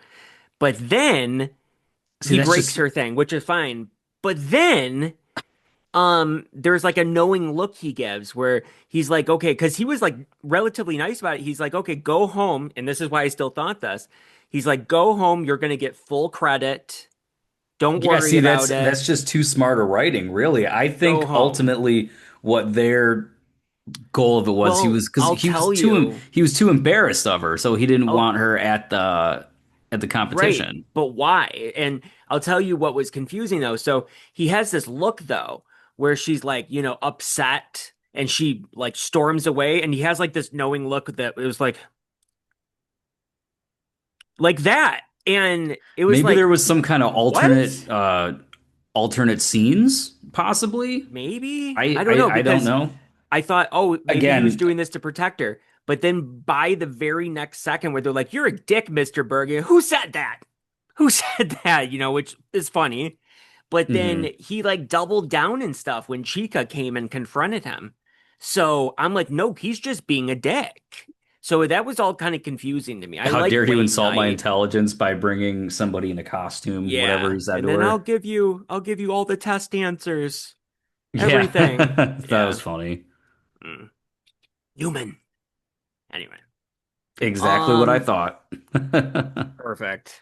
But then see, he that's breaks just her thing, which is fine. But then there's like a knowing look he gives where he's like, okay, because he was like relatively nice about it. He's like, okay, go home. And this is why I still thought this. He's like, go home. You're going to get full credit. Don't yeah. worry See, about it. that's just too smart a writing, really. I Go think home. ultimately what their goal of it was Well, because I'll tell you. he was too embarrassed of her, so he didn't I'll, want her at the right. competition. But why? And I'll tell you what was confusing though. So he has this look though, where she's like, upset and she like storms away. And he has like this knowing look that it was like that. And it was Maybe there like, was some kind of what? alternate scenes, possibly. Maybe? I don't know I don't because know. I thought, oh, maybe he was Again, doing this to protect her. But then by the very next second, where they're like, you're a dick, Mr. Bergen. Who said that? Who said that? Which is funny. But then mhm. he like doubled down and stuff when Chica came and confronted him. So I'm like, no, he's just being a dick. So that was all kind of confusing to me. I How like dare you Wayne insult my Knight. intelligence by bringing somebody in a costume, whatever Yeah. he said And to then her. I'll give you all the test answers. Yeah, Everything. that Yeah. was funny. Mm. Human. Anyway. Exactly what I Um, thought. Perfect.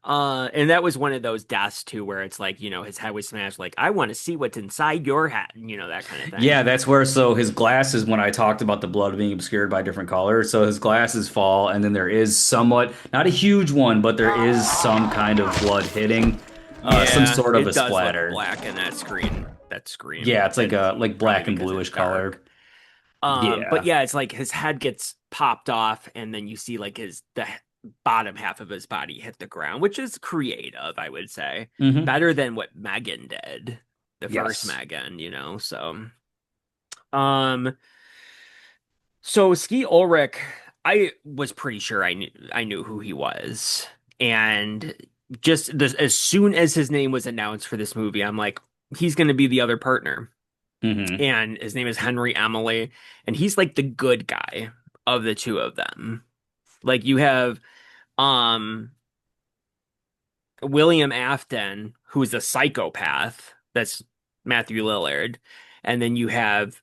And that was one of those deaths too, where it's like, his head was smashed, like, I want to see what's inside your head, that kind of thing. Yeah, that's where so his glasses, when I talked about the blood being obscured by different colors, so his glasses fall, and then there is somewhat, not a huge one, but there is some kind of blood hitting, some Yeah, sort of a it does look splatter. black in that screen. That screen. Yeah, it's like a like Probably black and because bluish it's color. dark. But Yeah. yeah, it's like his head gets popped off, and then you see like the bottom half of his body hit the ground, which is creative, I would say. Hmm. Better than what Megan did, the first Yes. Megan, So, um, so Ski Ulrich, I was pretty sure I knew who he was, and just this, as soon as his name was announced for this movie, I'm like, he's going to be the other partner. Hmm. And his name is Henry Emily, and he's like the good guy of the two of them. Like you have um William Afton, who's a psychopath. That's Matthew Lillard. And then you have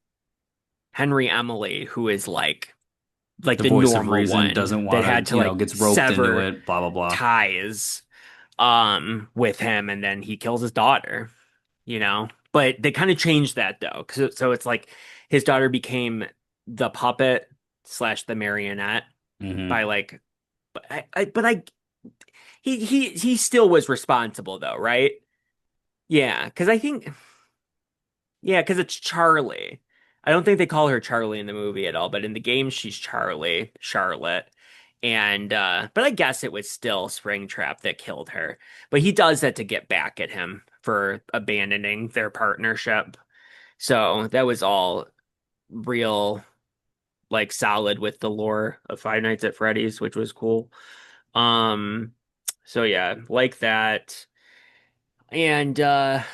Henry Emily, who is like The the voice of normal reason one doesn't that want had to, to gets roped into sever it, blah, blah, blah. ties with him, and then he kills his daughter, But they kind of changed that though. So it's like his daughter became the puppet slash the marionette Hmm. by like he still was responsible though, right? Yeah, because I think yeah, because it's Charlie. I don't think they call her Charlie in the movie at all, but in the game she's Charlie, Charlotte. And but I guess it was still Springtrap that killed her. But he does that to get back at him for abandoning their partnership. So that was all real like solid with the lore of Five Nights at Freddy's, which was cool. Um so yeah, like that. And I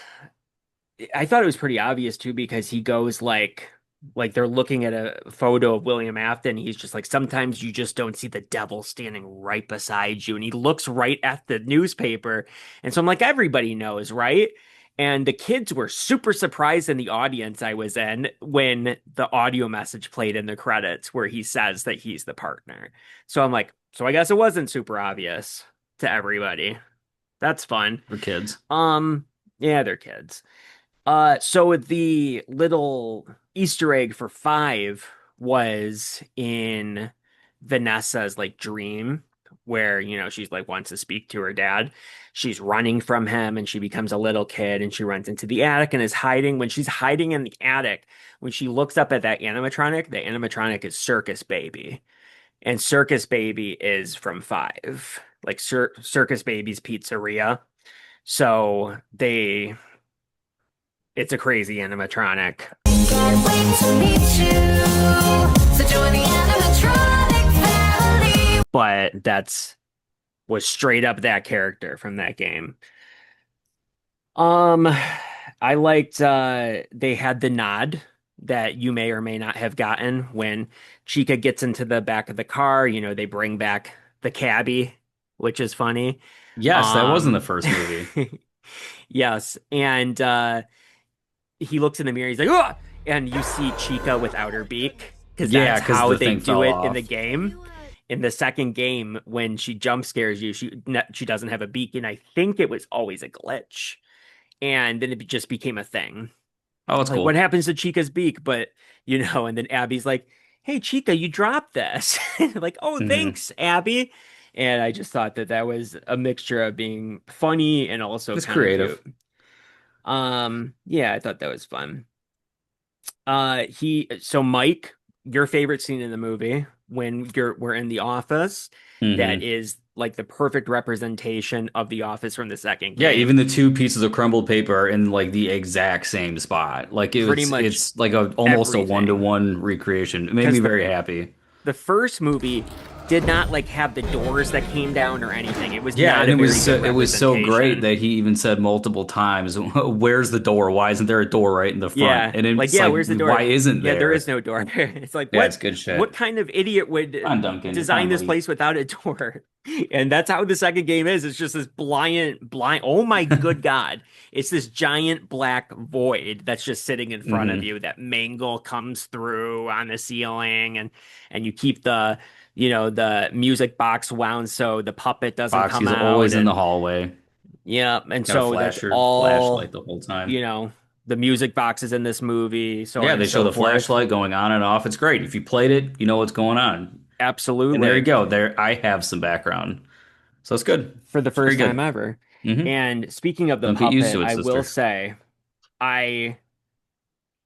thought it was pretty obvious too because he goes like they're looking at a photo of William Afton. He's just like, sometimes you just don't see the devil standing right beside you. And he looks right at the newspaper. And so I'm like, everybody knows, right? And the kids were super surprised in the audience I was in when the audio message played in the credits where he says that he's the partner. So I'm like, so I guess it wasn't super obvious to everybody. That's fun. For kids. Yeah, they're kids. So the little Easter egg for 5 was in Vanessa's like dream where, she's like wants to speak to her dad. She's running from him and she becomes a little kid and she runs into the attic and is hiding. When she's hiding in the attic, when she looks up at that animatronic, the animatronic is Circus Baby. And Circus Baby is from 5, like Circus Baby's Pizzeria. So it's a crazy animatronic. Can't wait to meet you. So join the animatronic family. But was straight up that character from that game. I liked they had the nod that you may or may not have gotten when Chica gets into the back of the car. They bring back the cabbie, which is funny. Yes, that was in the first movie. Yes, and he looks in the mirror. He's like, "Oh!" And you see Chica without her beak because that's how the they thing do fell it off. in the game. In the second game, when she jump scares you, she doesn't have a beak, and I think it was always a glitch. And then it just became a thing. Oh, it's like, cool. What happens to Chica's beak? But and then Abby's like, "Hey, Chica, you dropped this." Like, "Oh, thanks, Abby." And I just thought that was a mixture of being funny and also It's kind of creative. cute. Yeah, I thought that was fun. So Mike, your favorite scene in the movie when we're in the office, that is like the perfect representation of the office from the second game. Yeah, even the 2 pieces of crumbled paper are in like the exact same spot. Like it's like almost everything. a 1-to-1 recreation. It made me very happy. The first movie did not like have the doors that came down or anything. It was Yeah, not and a it was so great representation. that he even said multiple times, "Where's the door? Why isn't there a door right in the front?" Yeah, And it's like, where's the door? why isn't there? Yeah, there is no door. It's like, Yeah, it's good shit. What kind of idiot would Duncan, design this place without a door? And that's how the second game is. It's just this blind. Oh my good God. It's this giant black void that's just sitting in front of you that Mangle comes through on the ceiling and you keep the music box wound so the puppet doesn't come Foxy's out. always in the hallway. Yeah, and Got so a that's flashlight all the whole time. the music box is in this movie. So yeah, on they and show so the forth. flashlight going on and off. It's great. If you played it, you know what's going on. Absolutely. And there you go. There, I have some background, so it's good For the It's very first good. time ever. Mhm. And speaking of the Don't get used puppet, to it, I sister. will say, I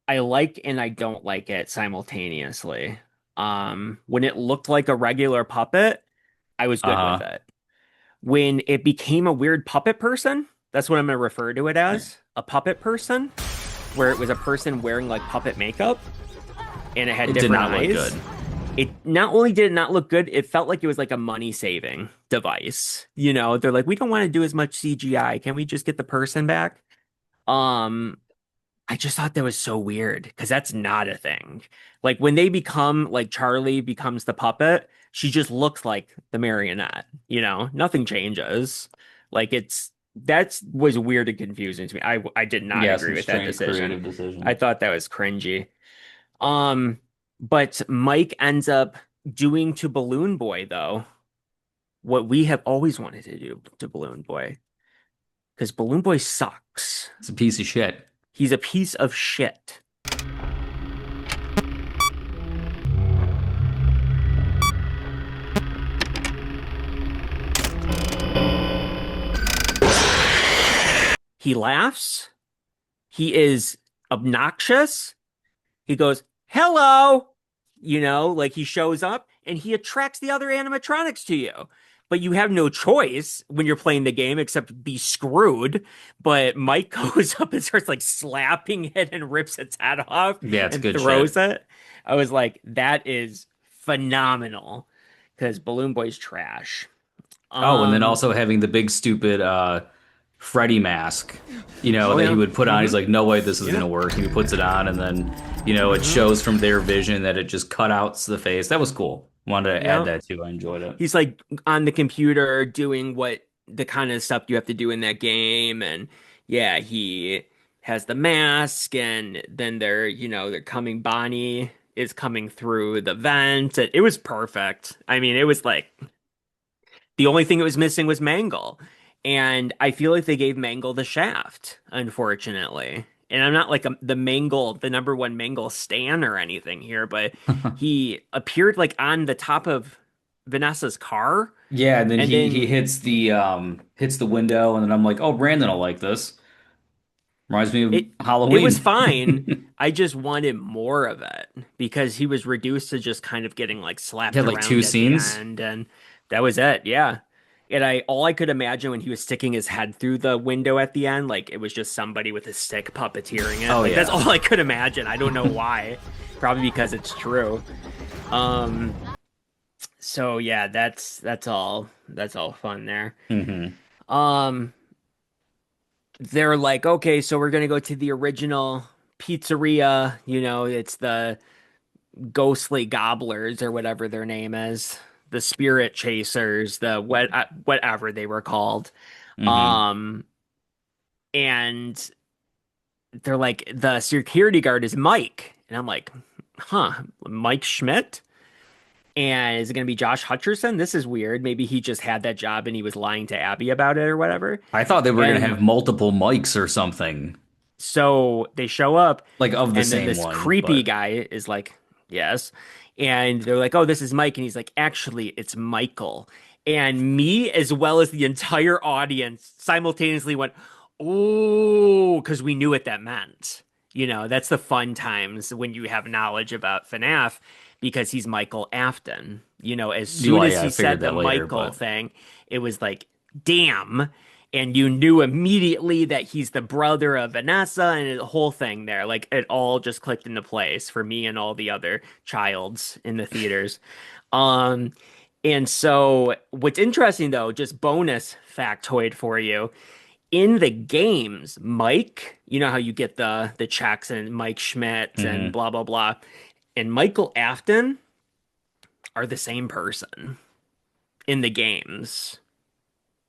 like and I don't like it simultaneously. When it looked like a regular puppet, I was good with it. When it became a weird puppet person, that's what I'm going to refer to it as, a puppet person, where it was a person wearing like puppet makeup, and it had It did different not eyes. look good. it not only did it not look good, it felt like it was like a money-saving device. You know, they're like, we don't want to do as much CGI. Can we just get the person back? Um, I just thought that was so weird because that's not a thing. Like when they become like Charlie becomes the puppet, she just looks like the marionette, you know, nothing changes. Like that was weird and confusing to me. I did not Yeah, agree some with that strange decision. creative decision. I thought that was cringy. But Mike ends up doing to Balloon Boy though what we have always wanted to do to Balloon Boy because Balloon Boy sucks. It's a piece of shit. He's a piece of shit. He laughs. He is obnoxious. He goes, hello. You know, like he shows up and he attracts the other animatronics to you. But you have no choice when you're playing the game except be screwed. But Mike goes up and starts like slapping it and rips its head off Yeah, it's and good throws shit. it. I was like, that is phenomenal because Balloon Boy's trash. Oh, and then Um, also having the big stupid Freddy mask, Oh, that he yeah. would put on. He's like, no way this is Yeah. gonna work. And he puts it on, and then, it shows from their vision that it just cut out the face. That was cool. Wanted to Yeah. add that too. I enjoyed it. He's like on the computer doing what the kind of stuff you have to do in that game. And yeah, he has the mask and then they're coming. Bonnie is coming through the vent. It was perfect. I mean, it was like the only thing it was missing was Mangle. And I feel like they gave Mangle the shaft, unfortunately. And I'm not like the number one Mangle stan or anything here, but he appeared like on the top of Vanessa's car. Yeah, and then And he then hits the window, and then I'm like, oh, Brandon will like this. Reminds me it of it was Halloween. fine. I just wanted more of it because he was reduced to just kind of getting like He slapped had like around two at the scenes. end, and that was it. Yeah. And all I could imagine when he was sticking his head through the window at the end, like it was just somebody with a stick puppeteering it. Oh, Like that's yeah. all I could imagine. I don't know why. Probably because it's true. Um so yeah, that's all fun there. Mm-hmm. Um they're like, okay, so we're gonna go to the original pizzeria, it's the ghostly gobblers or whatever their name is, the spirit chasers, the whatever they were called. Mm-hmm. Um, and they're like, the security guard is Mike, and I'm like, huh, Mike Schmidt? And is it going to be Josh Hutcherson? This is weird. Maybe he just had that job and he was lying to Abby about it or whatever. I thought they were gonna And have multiple mics or something, so they show up, like of the and then same this one. creepy But guy is like, yes. And they're like, oh, this is Mike. And he's like, actually, it's Michael. And me, as well as the entire audience, simultaneously went, oh, because we knew what that meant. That's the fun times when you have knowledge about FNAF because he's Michael Afton. As soon Well, as yeah, I he figured said the that later, Michael but thing, it was like, damn. And you knew immediately that he's the brother of Vanessa and the whole thing there. Like it all just clicked into place for me and all the other childs in the theaters. Um, and so what's interesting though, just bonus factoid for you, in the games, Mike, you know how you get the checks and Mike Schmidt and Mhm. blah blah blah, and Michael Afton are the same person in the games.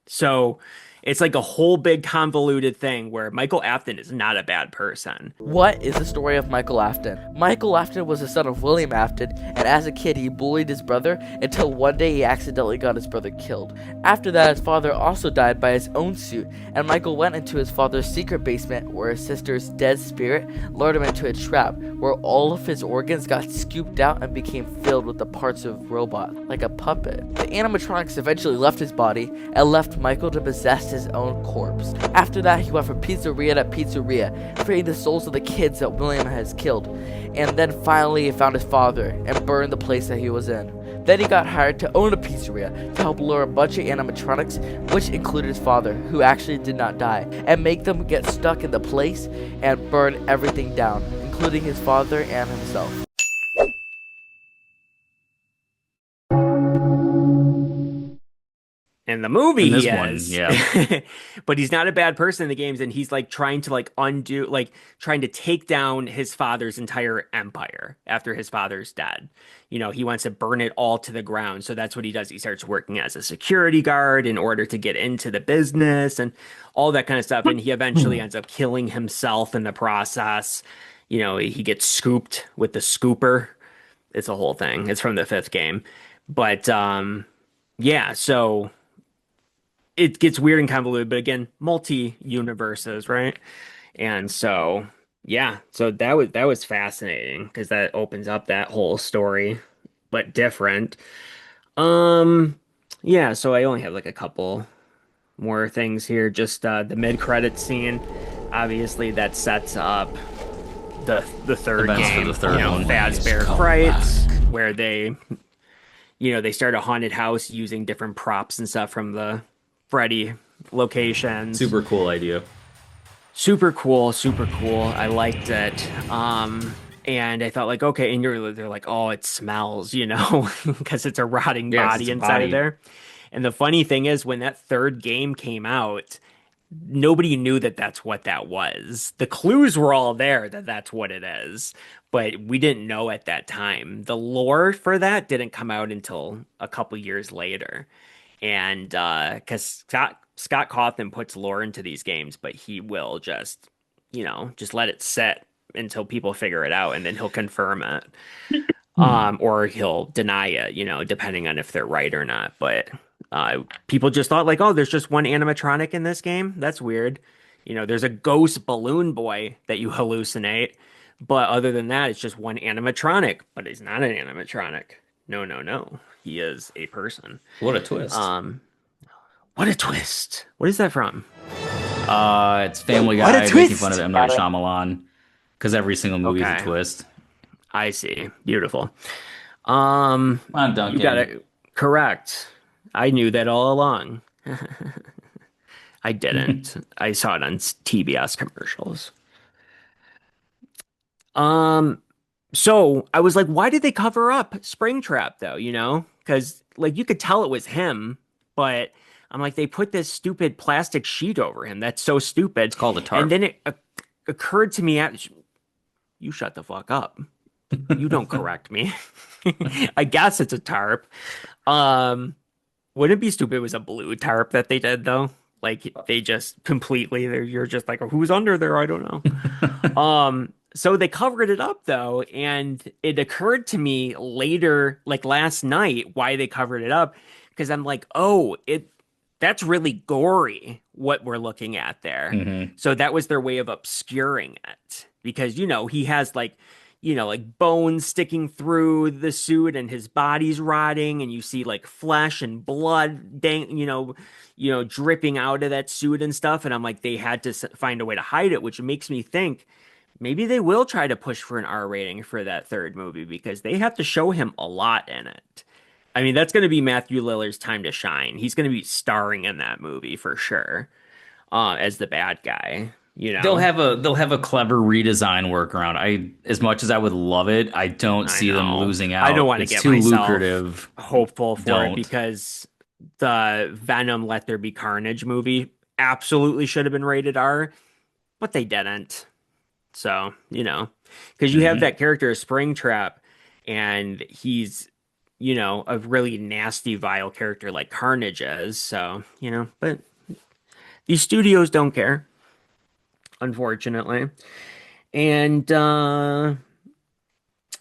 So it's like a whole big convoluted thing where Michael Afton is not a bad person. What is the story of Michael Afton? Michael Afton was the son of William Afton, and as a kid he bullied his brother until one day he accidentally got his brother killed. After that, his father also died by his own suit, and Michael went into his father's secret basement where his sister's dead spirit lured him into a trap where all of his organs got scooped out and became filled with the parts of robot, like a puppet. The animatronics eventually left his body and left Michael to possess his own corpse. After that, he went from pizzeria to pizzeria, freeing the souls of the kids that William has killed, and then finally he found his father and burned the place that he was in. Then he got hired to own a pizzeria to help lure a bunch of animatronics, which included his father, who actually did not die, and make them get stuck in the place and burn everything down, including his father and himself. In the movie, In he this one, is, yeah. but he's not a bad person in the games, and he's like trying to like undo, like trying to take down his father's entire empire after his father's dead. He wants to burn it all to the ground. So that's what he does. He starts working as a security guard in order to get into the business and all that kind of stuff. And he eventually ends up killing himself in the process. He gets scooped with the scooper. It's a whole thing. It's from the fifth game, but yeah, so it gets weird and convoluted, but again, multi-universes, right? And so yeah, so that was fascinating because that opens up that whole story, but different. Um, yeah, so I only have like a couple more things here. Just the mid-credit scene. Obviously, that sets up the third Events for game, the third one. Fazbear Frights, where they start a haunted house using different props and stuff from the Freddy locations. Super cool idea. Super cool, super cool. I liked it. And I thought like, okay, and they're like, oh, it smells, because it's a rotting body inside of there. And the funny thing is, when that third game came out, nobody knew that that's what that was. The clues were all there that that's what it is, but we didn't know at that time. The lore for that didn't come out until a couple years later. And because Scott Cawthon puts lore into these games, but he will just let it sit until people figure it out, and then he'll confirm it. Or he'll deny it, depending on if they're right or not. But people just thought like, oh, there's just one animatronic in this game. That's weird. There's a ghost balloon boy that you hallucinate. But other than that, it's just one animatronic. But he's not an animatronic. No, no, no. He is a person. What a twist. What a twist. What is that from? It's Family Guy making fun of M. Night Shyamalan because every single movie is a twist. I see. Beautiful. Come on, Duncan. You got it correct. I knew that all along. I didn't. I saw it on TBS commercials. So I was like, why did they cover up Springtrap though? Because like you could tell it was him, but I'm like, they put this stupid plastic sheet over him. That's so stupid. It's called a tarp. And then it occurred to me, you shut the fuck up. You don't correct me. I guess it's a tarp. Wouldn't it be stupid? It was a blue tarp that they did though. Like they just completely, you're just like, who's under there? I don't know. So they covered it up though, and it occurred to me later, like last night, why they covered it up. Because I'm like, that's really gory what we're looking at there. Mm-hmm. So that was their way of obscuring it. Because, he has like bones sticking through the suit and his body's rotting, and you see like flesh and blood dripping out of that suit and stuff. And I'm like, they had to find a way to hide it, which makes me think maybe they will try to push for an R rating for that third movie because they have to show him a lot in it. I mean, that's going to be Matthew Lillard's time to shine. He's going to be starring in that movie for sure, as the bad guy. They'll have a clever redesign workaround. As much as I would love it, I don't see them losing out. I don't want to get too myself lucrative. Hopeful for it because the Venom Let There Be Carnage movie absolutely should have been rated R, but they didn't. So, because you have that character Springtrap, and he's, a really nasty, vile character like Carnage is. So, but these studios don't care, unfortunately. And,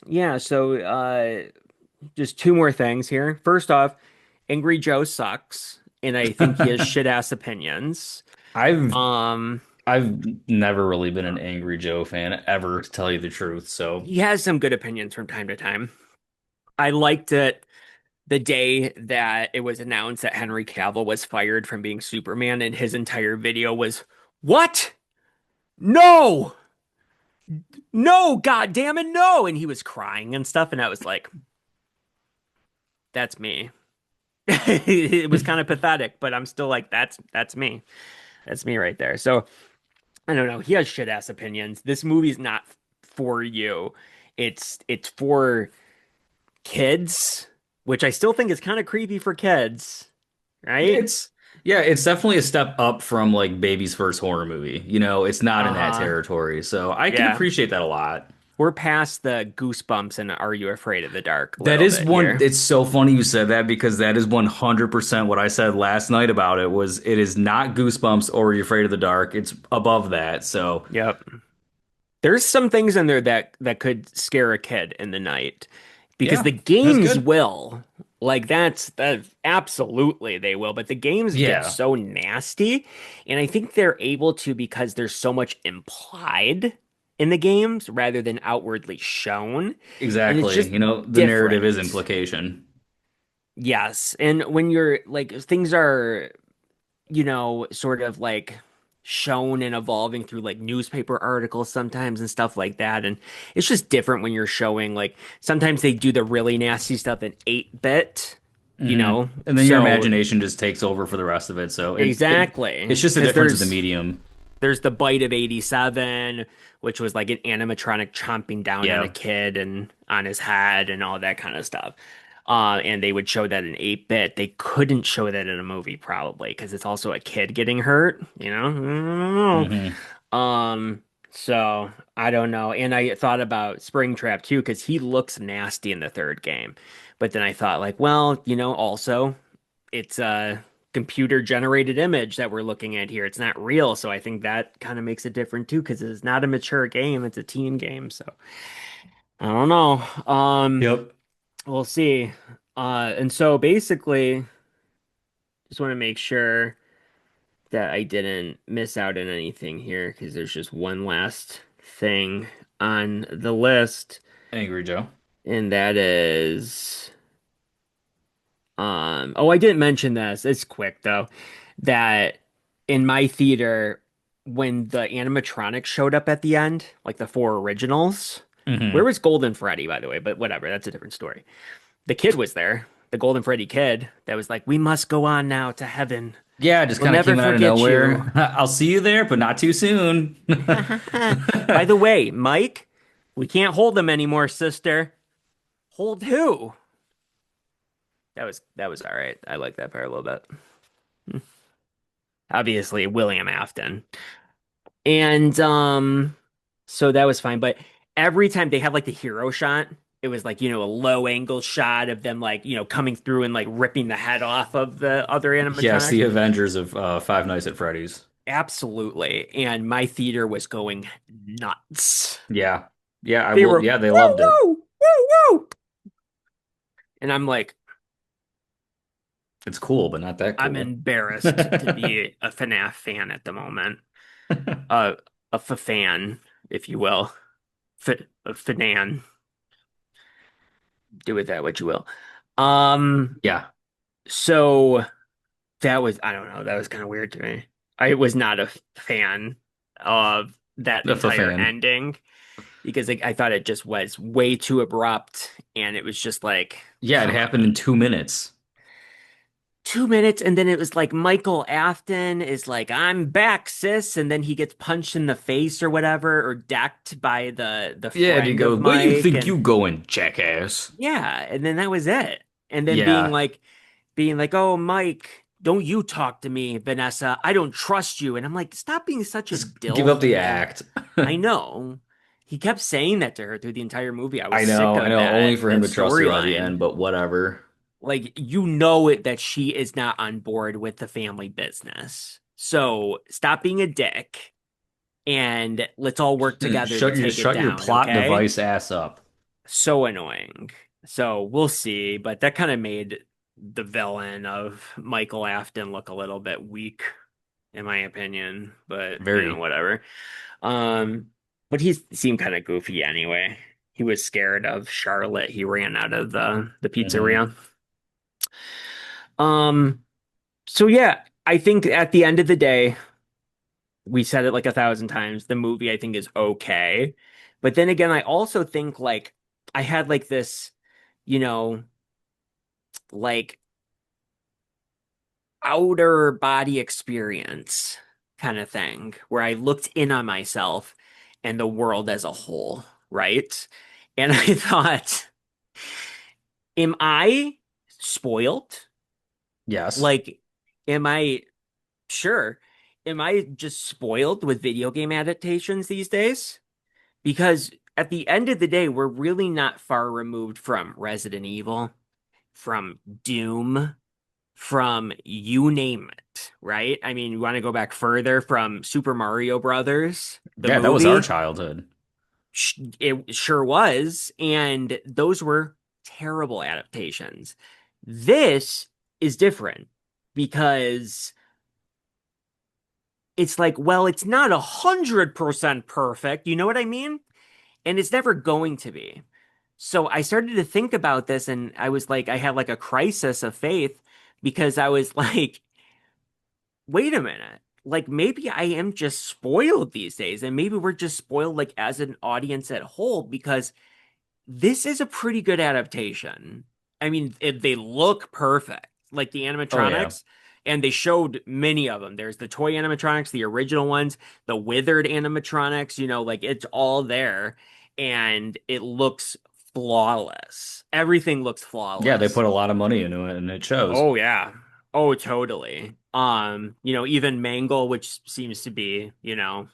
yeah, so just two more things here. First off, Angry Joe sucks, and I think he has shit-ass opinions. I've never really been an Angry Joe fan ever, to tell you the truth. So he has some good opinions from time to time. I liked it the day that it was announced that Henry Cavill was fired from being Superman, and his entire video was, "What? No! No, God damn it, no!" And he was crying and stuff, and I was like, that's me. It was kind of pathetic, but I'm still like, that's me. That's me right there. So I don't know. He has shit ass opinions. This movie's not for you. It's for kids, which I still think is kind of creepy for kids. right? It's definitely a step up from like baby's first horror movie. It's not in that Uh-huh. territory. So I can Yeah. appreciate that a lot. We're past the goosebumps and Are You Afraid of the Dark That little is bit one, here. it's so funny you said that because that is 100% what I said last night about it was it is not Goosebumps or Are You Afraid of the Dark. It's above that. So, Yep. There's some things in there that could scare a kid in the night because yeah, the that's games good. will. Like that absolutely they will, but the games get Yeah, so nasty, and I think they're able to because there's so much implied in the games rather than outwardly shown, and it's exactly. just The narrative is different. implication. Yes, and when you're like things are sort of like shown and evolving through like newspaper articles sometimes and stuff like that. And it's just different when you're showing like sometimes they do the really nasty stuff in 8-bit, you hmm know? And then your So imagination just takes over for the rest of it. So exactly. it's just a Because difference of the medium. there's the bite of 87, which was like an animatronic chomping down on a Yeah. kid and on his head and all that kind of stuff. And they would show that in 8-bit. They couldn't show that in a movie probably because it's also a kid getting hurt, you know? I don't hmm know. So I don't know. And I thought about Springtrap too because he looks nasty in the third game. But then I thought like, well, also it's a computer generated image that we're looking at here. It's not real, so I think that kind of makes it different too because it's not a mature game, it's a teen game. So I don't know. Yep. We'll see. And so basically, just want to make sure that I didn't miss out on anything here because there's just one last thing on the list, Angry Joe. and that is oh, I didn't mention this. It's quick though. That in my theater, when the animatronics showed up at the end, like the four originals, where hmm was Golden Freddy, by the way? But whatever, that's a different story. The kid was there, the Golden Freddy kid that was like, "We must go on now to heaven. Yeah, it just We'll kind of never came out of forget you." nowhere. I'll see you there, but not too soon. By the way, Mike, we can't hold them anymore, sister. Hold who? That was all right. I like that part a little bit. Obviously, William Afton. And so that was fine. But every time they had like the hero shot, it was like, a low angle shot of them like, coming through and like ripping the head off of the other Yes, animatronics. the Avengers of Five Nights at Freddy's. Absolutely. And my theater was going nuts. Yeah. Yeah, I They will. were Yeah, they woo loved it. woo woo woo. And I'm like, It's cool, but not that I'm cool. embarrassed to be a FNAF fan at the moment. Uh, a fan, if you will. A fanan. Do with that what you will. Um, Yeah, so that was, I don't know, that was kind of weird to me. I was not a fan of that that's a entire fan. ending because I thought it just was way too abrupt and it was just like, Yeah, it come happened on. in 2 minutes. 2 minutes and then it was like Michael Afton is like, I'm back, sis, and then he gets punched in the face or whatever or decked by the Yeah, and he friend of goes, "Where you Mike think and you going, jackass?" yeah, and then that was it. And then Yeah, being like, "Oh, Mike, don't you talk to me, Vanessa. I don't trust you." And I'm like, "Stop being such a just give up dilf, the man." act. I know. He kept saying that to her through the entire movie. I was I sick know, I of know, only that for him that to trust her by the storyline. end, but whatever. Like, you know it that she is not on board with the family business. So stop being a dick and let's all work together to take it Shut your down, plot okay? device ass up. So annoying. So we'll see, but that kind of made the villain of Michael Afton look a little bit weak, in my opinion. But Very. whatever. Um, but he seemed kind of goofy anyway. He was scared of Charlotte. He ran out of the hmm pizzeria. Um, so yeah, I think at the end of the day, we said it like 1,000 times. The movie I think is okay. But then again, I also think like I had like this, you know, like outer body experience kind of thing where I looked in on myself and the world as a whole, right? And I thought, am I spoiled? Yes. Like, Am I sure? Am I just spoiled with video game adaptations these days? Because at the end of the day, we're really not far removed from Resident Evil, from Doom, from you name it, right? I mean, you want to go back further from Super Mario Brothers, the Yeah, that was our movie? childhood. It sure was. And those were terrible adaptations. This is different because it's like, well, it's not 100% perfect. You know what I mean? And it's never going to be. So I started to think about this and I was like, I had like a crisis of faith because I was like, wait a minute. Like maybe I am just spoiled these days, and maybe we're just spoiled like as an audience at whole because this is a pretty good adaptation. I mean, they look perfect, like the Oh yeah. animatronics, and they showed many of them. There's the toy animatronics, the original ones, the withered animatronics, like it's all there, and it looks flawless. Everything looks Yeah, they flawless. put a lot of money into it and it shows. Oh yeah. Oh, totally. Even Mangle, which seems to be, A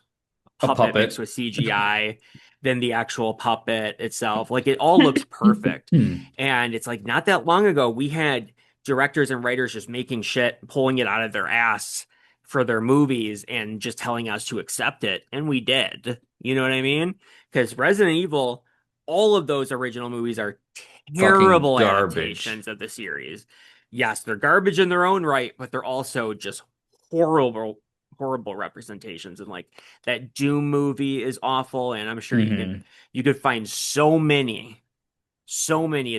puppet mixed puppet. with CGI than the actual puppet itself. Like it all looks perfect. Hmm. And it's like not that long ago we had directors and writers just making shit, pulling it out of their ass for their movies and just telling us to accept it. And we did. You know what I mean? Because Resident Evil, all of those original movies are Fucking terrible garbage. adaptations of the series. Yes, they're garbage in their own right, but they're also just horrible, horrible representations. And like that Doom movie is awful, and I'm sure Hmm. you could find so many.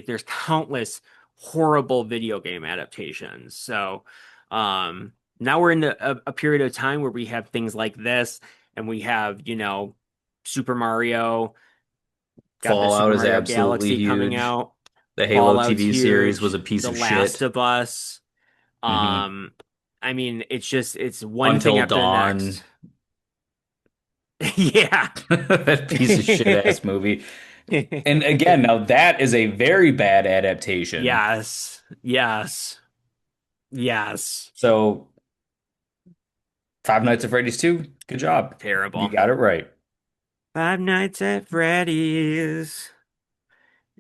There's countless horrible video game adaptations. So now we're in a period of time where we have things like this, and we have Super Mario, got the Fallout Super is Mario absolutely Galaxy coming huge. out. The Halo Fallout's TV series was huge. a piece The of Last shit. of Us. Hmm. Um, I mean, it's one thing Until after the Dawn. next. Yeah. That piece of shit ass movie. And again, now that is a very bad adaptation. Yes. Yes. Yes. So, Five Nights at Freddy's 2, good job. You Terrible. got it right. Five Nights at Freddy's.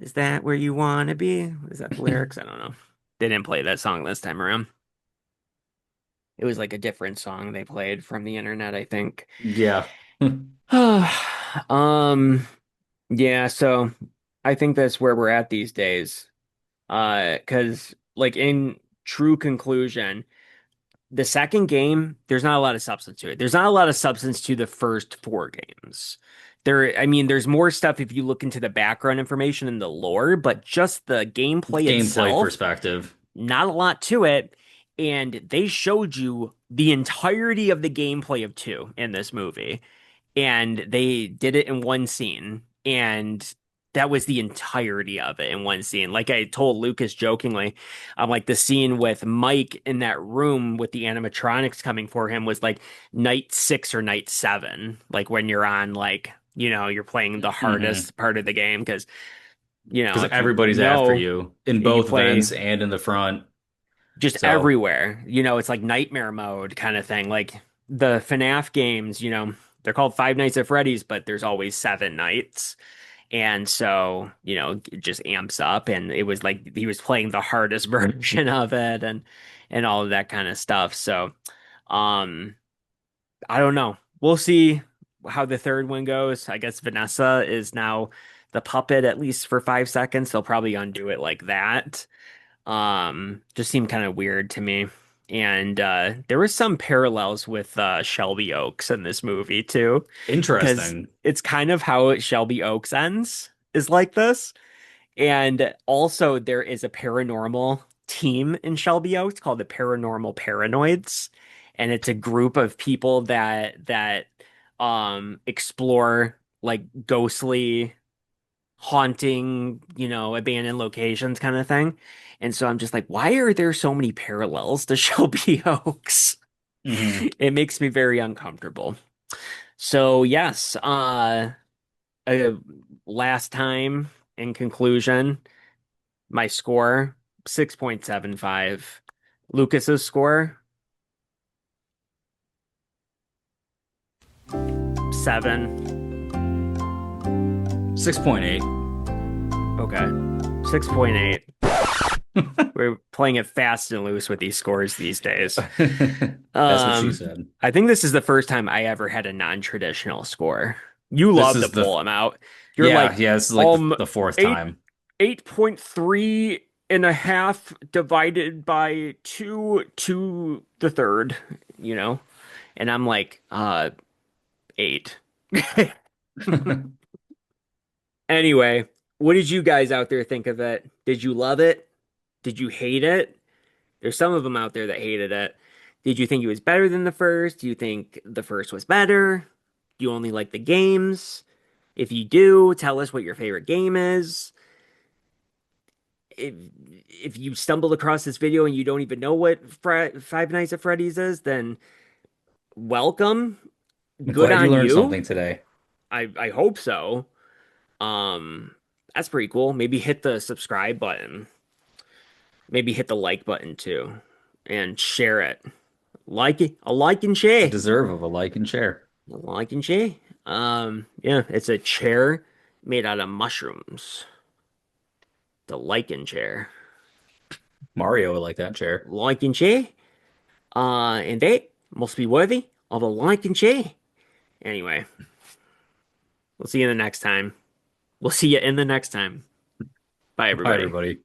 Is that where you want to be? Is that the lyrics? I don't know. They didn't play that song this time around. It was like a different song they played from the internet, I think. Yeah. Um, yeah, so I think that's where we're at these days. 'Cause like in true conclusion, the second game, there's not a lot of substance to it. There's not a lot of substance to the first four games. I mean, there's more stuff if you look into the background information and the lore, but just the gameplay Gameplay itself, perspective. not a lot to it. And they showed you the entirety of the gameplay of two in this movie, and they did it in one scene, and that was the entirety of it in one scene. Like I told Lucas jokingly, I'm like the scene with Mike in that room with the animatronics coming for him was like night 6 or night 7, like when you're on like you're playing the Hmm. hardest part of the game because Because if you everybody's after know you in you both play events and in the front. just So, everywhere. It's like nightmare mode kind of thing. Like the FNAF games, they're called Five Nights at Freddy's, but there's always 7 nights. And so, it just amps up, and it was like he was playing the hardest version of it and all of that kind of stuff. So, um I don't know. We'll see how the third one goes. I guess Vanessa is now the puppet at least for 5 seconds. They'll probably undo it like that. Just seemed kind of weird to me. And there were some parallels with Shelby Oaks in this movie too, because interesting. it's kind of how Shelby Oaks ends is like this. And also there is a paranormal team in Shelby Oaks called the Paranormal Paranoids, and it's a group of people that explore like ghostly haunting, abandoned locations kind of thing. And so I'm just like, why are there so many parallels to Shelby Oaks? Hmm. It makes me very uncomfortable. So yes, uh last time in conclusion, my score 6.75. Lucas's score 7. 6.8. Okay. 6.8. We're playing it fast and loose with these scores these days. That's what she said. I think this is the first time I ever had a non-traditional score. You This love to is the pull them out. You're yeah, like, yeah, this is like the fourth time. 8.3 and a half divided by 2 to the third, you know? And I'm like, 8. Anyway, what did you guys out there think of it? Did you love it? Did you hate it? There's some of them out there that hated it. Did you think it was better than the first? Do you think the first was better? Do you only like the games? If you do, tell us what your favorite game is. If if you stumbled across this video and you don't even know what Five Nights at Freddy's is, then welcome. I'm Good glad you on learned you. something today. I hope so. That's pretty cool. Maybe hit the subscribe button. Maybe hit the like button too, and share it. Like it, a like and share. Deserve of a like and share. A like and share. Yeah, it's a chair made out of mushrooms. The like and chair. Mario would like that chair. Like and share. And that must be worthy of a like and share. Anyway, we'll see you in the next time. We'll see you in the next time. Bye, Bye, everybody. everybody.